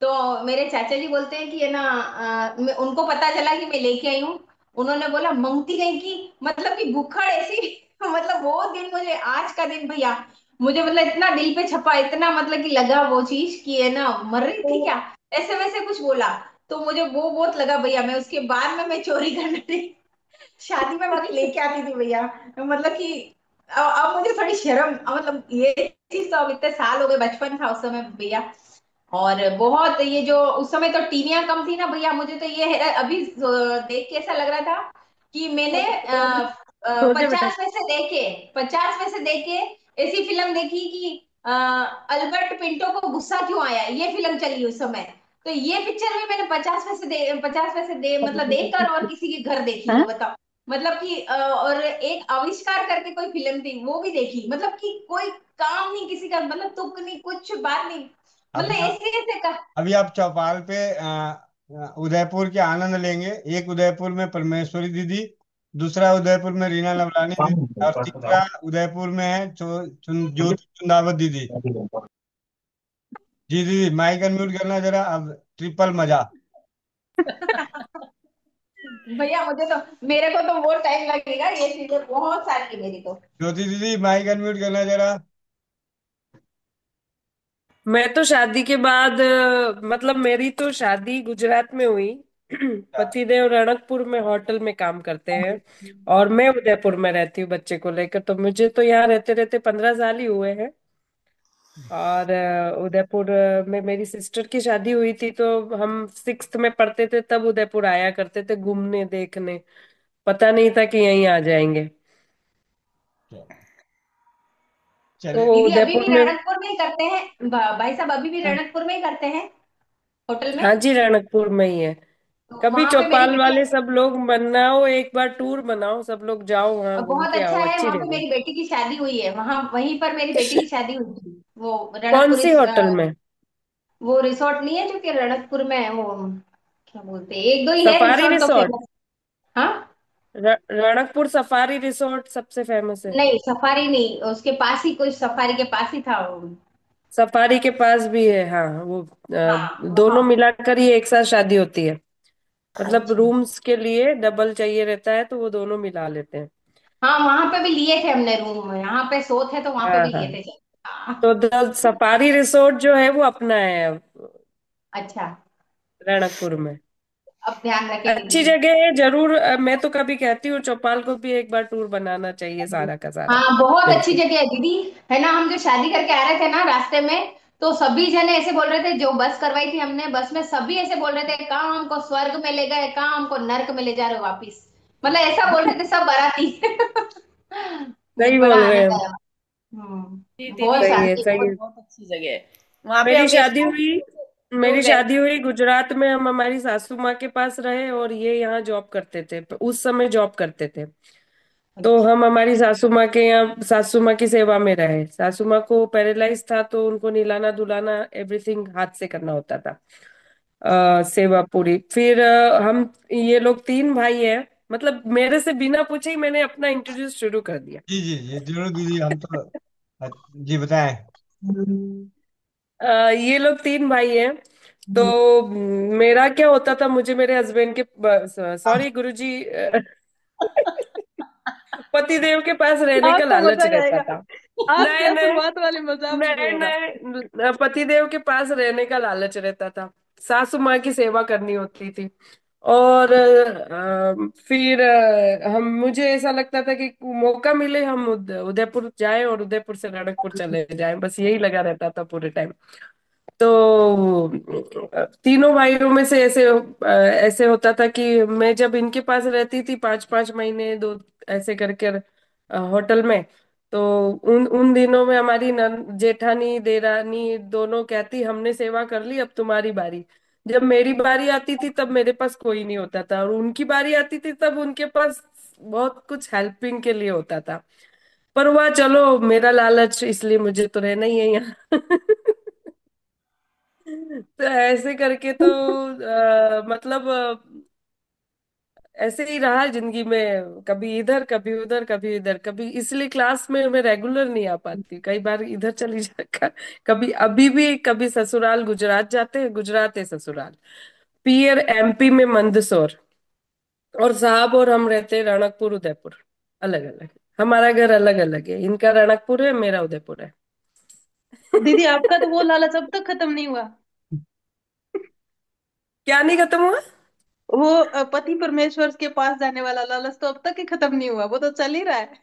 तो मेरे चाचा जी बोलते हैं कि है ना, उनको पता चला कि मैं लेके आई हूँ। उन्होंने बोला, मंगती गई की, मतलब कि भूखड़ ऐसी। मतलब वो दिन, मुझे आज का दिन भैया, मुझे मतलब इतना दिल पे छपा, इतना मतलब कि लगा वो चीज कि है ना, मर रही थी क्या, ऐसे वैसे कुछ बोला। तो मुझे वो बहुत लगा भैया। मैं उसके बाद में मैं चोरी करने लगी। शादी में मैं लेके आती थी भैया। मतलब कि अब मुझे थोड़ी शर्म, मतलब ये चीज तो, अब इतने साल हो गए, बचपन था उस समय भैया। और बहुत ये जो उस समय तो टीवियां कम थी ना भैया, मुझे तो ये है अभी देख के ऐसा लग रहा था कि मैंने सोचे बेटा। 50 में से देख के ऐसी फिल्म देखी कि अल्बर्ट पिंटो को गुस्सा क्यों आया, ये फिल्म चली उस समय। तो ये पिक्चर भी मैंने 50 में से दे मतलब देखकर और किसी के घर देखी हाँ? हो, बताओ। मतलब कि और एक आविष्कार करके कोई फिल्म थी, वो भी देखी। मतलब कि कोई काम नहीं किसी का, मतलब तुक नहीं, कुछ बात नहीं। मतलब अभी आप ऐसे ऐसे का। अभी आप चौपाल पे उदयपुर के आनंद लेंगे। एक उदयपुर में परमेश्वरी दीदी, दूसरा उदयपुर में रीना लवलानी दीदी, और तीसरा उदयपुर में है ज्योति चुंदावत दीदी। जी दीदी, माइक अनम्यूट करना जरा, अब ट्रिपल मजा। भैया मुझे तो, मेरे को तो बहुत टाइम लगेगा, ये चीजें बहुत सारी है मेरी तो। ज्योति दीदी माइक अनम्यूट करना जरा। मैं तो शादी के बाद मतलब मेरी तो शादी गुजरात में हुई। पतिदेव रणकपुर में होटल में काम करते हैं, और मैं उदयपुर में रहती हूँ बच्चे को लेकर। तो मुझे तो यहाँ रहते रहते 15 साल ही हुए हैं। और उदयपुर में मेरी सिस्टर की शादी हुई थी, तो हम 6th में पढ़ते थे तब उदयपुर आया करते थे घूमने देखने। पता नहीं था कि यहीं आ जाएंगे। तो चलिए। दीदी अभी भी उदयपुर में। रणकपुर में ही करते हैं, भाई साहब अभी भी रणकपुर में ही करते हैं, होटल में। हाँ जी, रणकपुर में ही है। तो कभी वहां पे मेरी चौपाल बिटिया, वाले सब लोग बनाओ, एक बार टूर बनाओ, सब लोग जाओ वहां घूम बहुत के अच्छा आओ, है, अच्छी वहां पे जगह है। मेरी बेटी की शादी हुई है, वहां वहीं पर मेरी बेटी की शादी हुई थी, वो कौन रणकपुर सी होटल में? वो रिसोर्ट नहीं है जो कि रणकपुर में है, वो क्या बोलते हैं, एक दो ही है सफारी रिसोर्ट तो रिसोर्ट। फेमस। हाँ, रणकपुर सफारी रिसोर्ट सबसे फेमस है। नहीं सफारी नहीं, उसके पास ही, कुछ सफारी के पास ही था वो। सफारी के पास भी है, हाँ वो हाँ दोनों वहाँ। मिलाकर ही एक साथ शादी होती है। मतलब अच्छा, रूम्स के लिए डबल चाहिए रहता है तो वो दोनों मिला लेते हैं। हाँ वहां पे भी लिए थे हमने रूम, यहाँ पे सो थे तो वहां पे हाँ भी लिए हाँ। थे। हाँ। तो द सफारी रिसोर्ट जो है वो अपना है अच्छा, रणकपुर में। अब ध्यान रखेंगे अच्छी दीदी। जगह है जरूर। मैं तो कभी कहती हूँ चौपाल को भी एक बार टूर बनाना चाहिए, सारा का सारा हाँ बहुत अच्छी मिलके। जगह है दीदी, है ना। हम जो शादी करके आ रहे थे ना रास्ते में, तो सभी जने ऐसे बोल रहे थे, जो बस करवाई थी हमने, बस में सभी ऐसे बोल रहे थे, कहाँ हमको स्वर्ग में ले गए, कहाँ हमको नर्क में ले जा रहे हो वापिस, मतलब ऐसा बोल रहे थे सब बाराती। सही बड़ा बोल रहे आनंद हैं। आया। जी दीदी, बहुत सही है शांति, सही बहुत है। बहुत अच्छी जगह है। वहां पे मेरी हम शादी स्कूल हुई जो मेरी गए। शादी हुई गुजरात में। हम हमारी सासू माँ के पास रहे और ये यहाँ जॉब करते थे, उस समय जॉब करते थे। तो अच्छा। हम हमारी सासू माँ के यहाँ सासू माँ की सेवा में रहे। सासू माँ को पैरालाइज था तो उनको नहलाना धुलाना एवरीथिंग हाथ से करना होता था। सेवा पूरी। फिर हम ये लोग तीन भाई हैं। मतलब मेरे से बिना पूछे ही मैंने अपना इंट्रोड्यूस शुरू कर दिया। जी जी जी जरूर दीदी, हम तो जी बताएं। ये लोग तीन भाई हैं। तो मेरा क्या होता था, मुझे मेरे हस्बैंड के सॉरी गुरुजी पतिदेव के पास रहने आज का तो लालच मजा ही रहता आएगा। था। आज नए क्या नए शुरुआत वाली मजा अब शुरू नए होगा। नए पतिदेव के पास रहने का लालच रहता था। सासू माँ की सेवा करनी होती थी। और फिर हम मुझे ऐसा लगता था कि मौका मिले हम उदयपुर जाएं और उदयपुर से रणकपुर चले जाएं, बस यही लगा रहता था पूरे टाइम। तो तीनों भाइयों में से ऐसे होता था कि मैं जब इनके पास रहती थी 5-5 महीने दो ऐसे करके होटल में, तो उन उन दिनों में हमारी जेठानी देरानी दोनों कहती हमने सेवा कर ली, अब तुम्हारी बारी। जब मेरी बारी आती थी तब मेरे पास कोई नहीं होता था, और उनकी बारी आती थी तब उनके पास बहुत कुछ हेल्पिंग के लिए होता था। पर हुआ चलो, मेरा लालच इसलिए मुझे तो रहना ही है यहाँ। तो ऐसे करके तो मतलब ऐसे ही रहा जिंदगी में, कभी इधर कभी उधर कभी इधर कभी, इसलिए क्लास में मैं रेगुलर नहीं आ पाती, कई बार इधर चली जा। कभी अभी भी कभी ससुराल गुजरात जाते हैं, गुजरात है ससुराल। पियर एमपी में मंदसौर। और साहब और हम रहते हैं रणकपुर उदयपुर, अलग अलग। हमारा घर अलग अलग है, इनका रणकपुर है, मेरा उदयपुर है। दीदी आपका तो वो लालच अब तक खत्म नहीं हुआ। क्या नहीं खत्म हुआ? वो पति परमेश्वर के पास जाने वाला लालच तो अब तक ही खत्म नहीं हुआ, वो तो चल ही रहा है।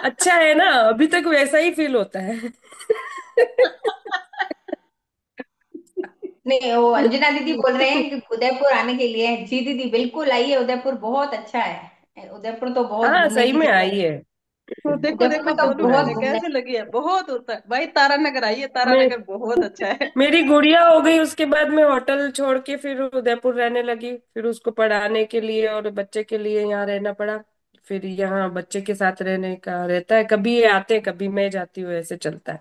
अच्छा है ना, अभी तक वैसा ही फील होता है। नहीं, वो अंजना दीदी बोल रहे हैं कि उदयपुर आने के लिए। जी दीदी बिल्कुल आइए, उदयपुर बहुत अच्छा है, उदयपुर तो बहुत हाँ घूमने सही की में जगह आई है। है। तो देखो उदयपुर देखो में तो दोनों हाँ बहुत बहनें जी। घूमने। कैसे लगी है, बहुत होता है भाई। तारानगर आइए, मैं तारानगर बहुत अच्छा है। मेरी गुड़िया हो गई उसके बाद मैं होटल छोड़ के फिर उदयपुर रहने लगी, फिर उसको पढ़ाने के लिए और बच्चे के लिए यहाँ रहना पड़ा। फिर यहाँ बच्चे के साथ रहने का रहता है, कभी ये आते हैं कभी मैं जाती हूँ, ऐसे चलता है।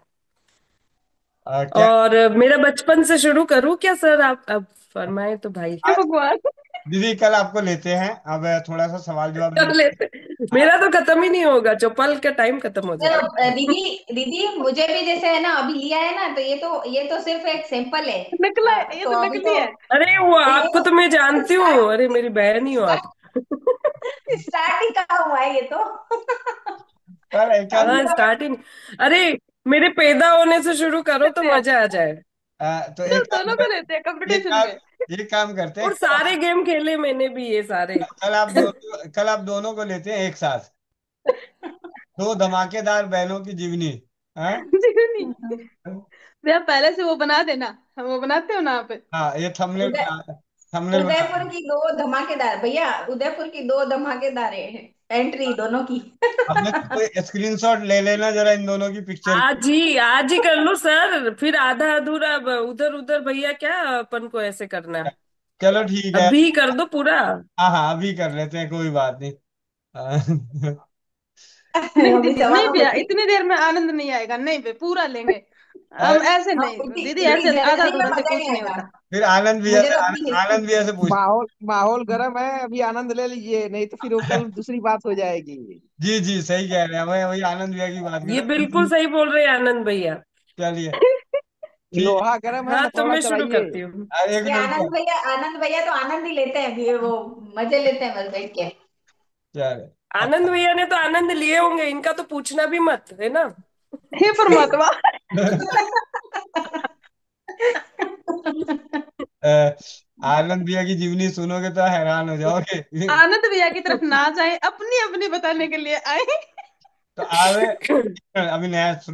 क्या और मेरा बचपन से शुरू करूँ क्या सर, आप अब फरमाए तो भाई। हे भगवान। दीदी कल आपको लेते हैं, अब थोड़ा सा सवाल जवाब कर दीजिए। लेते। मेरा तो खत्म ही नहीं होगा, चौपाल का टाइम खत्म हो चलो जाएगा। दीदी, दीदी मुझे भी जैसे है ना अभी लिया है ना, तो ये तो सिर्फ एक सैंपल है। नकला है, ये तो तो अभी नकली तो है। अरे वो ये आपको तो तो मैं जानती हूँ, अरे मेरी बहन ही हो आप। स्टार्ट ही कहा हुआ है ये तो। कल एक काम अभी हाँ तो स्टार्टिंग। अरे मेरे पैदा होने से शुरू करो तो लेते हैं, मजा आ जाए। तो चल दोनों को लेते हैं एक कंपटीशन में। काम एक काम करते हैं। और सारे गेम खेले मैंने भी ये सारे। कल आप दोनों को लेते हैं एक साथ। दो धमाकेदार बैलों की जीवनी है। जीवनी। भैया पहले से वो बना देना, हम वो बनाते हो ना आप। हाँ, ये थंबनेल उदय बना थंबनेल बना उदयपुर की दो धमाकेदार भैया, उदयपुर की दो धमाकेदार है एंट्री दोनों की। अपने को कोई स्क्रीनशॉट ले लेना जरा इन दोनों की पिक्चर की। आज ही कर लो सर, फिर आधा अधूरा उधर उधर भैया क्या अपन को ऐसे करना। चलो ठीक है। अभी कर दो पूरा। हाँ हाँ, अभी कर लेते हैं, कोई बात नहीं। नहीं अभी दीदी, नहीं सवालों में भैया, थी। इतनी देर में आनंद नहीं आएगा, नहीं भैया पूरा लेंगे। अ, हम ऐसे हाँ, नहीं इतनी दीदी, इतनी ऐसे आधा जल्दी में अधूरा से मजा कुछ नहीं नहीं आएगा। होता। फिर आनंद भैया मुझे से, तो अपनी हिस्ट्री। आनंद भैया से पूछ। माहौल माहौल गर्म है, अभी आनंद ले लीजिए, नहीं तो फिर वो कल दूसरी बात हो जाएगी। जी जी, सही कह रहे हैं, वही वही आनंद भैया की बात ये करें। बिल्कुल सही बोल रहे हैं आनंद भैया। चलिए ठीक। लोहा गर्म है, हाँ, तो हथौड़ा मैं शुरू चलाइए। करती हूँ। एक ये नंबर। आनंद भैया तो आनंद ही लेते हैं, वो मजे लेते हैं बस बैठ के। चलिए। आनंद भैया ने तो आनंद लिए होंगे, इनका तो पूछना भी मत, है ना। हे परमात्मा। अ, आनंद भैया की जीवनी सुनोगे तो हैरान हो जाओगे। आनंद भैया की तरफ ना जाए, अपनी अपनी बताने के लिए आए। तो आवे, अभी नया शुरू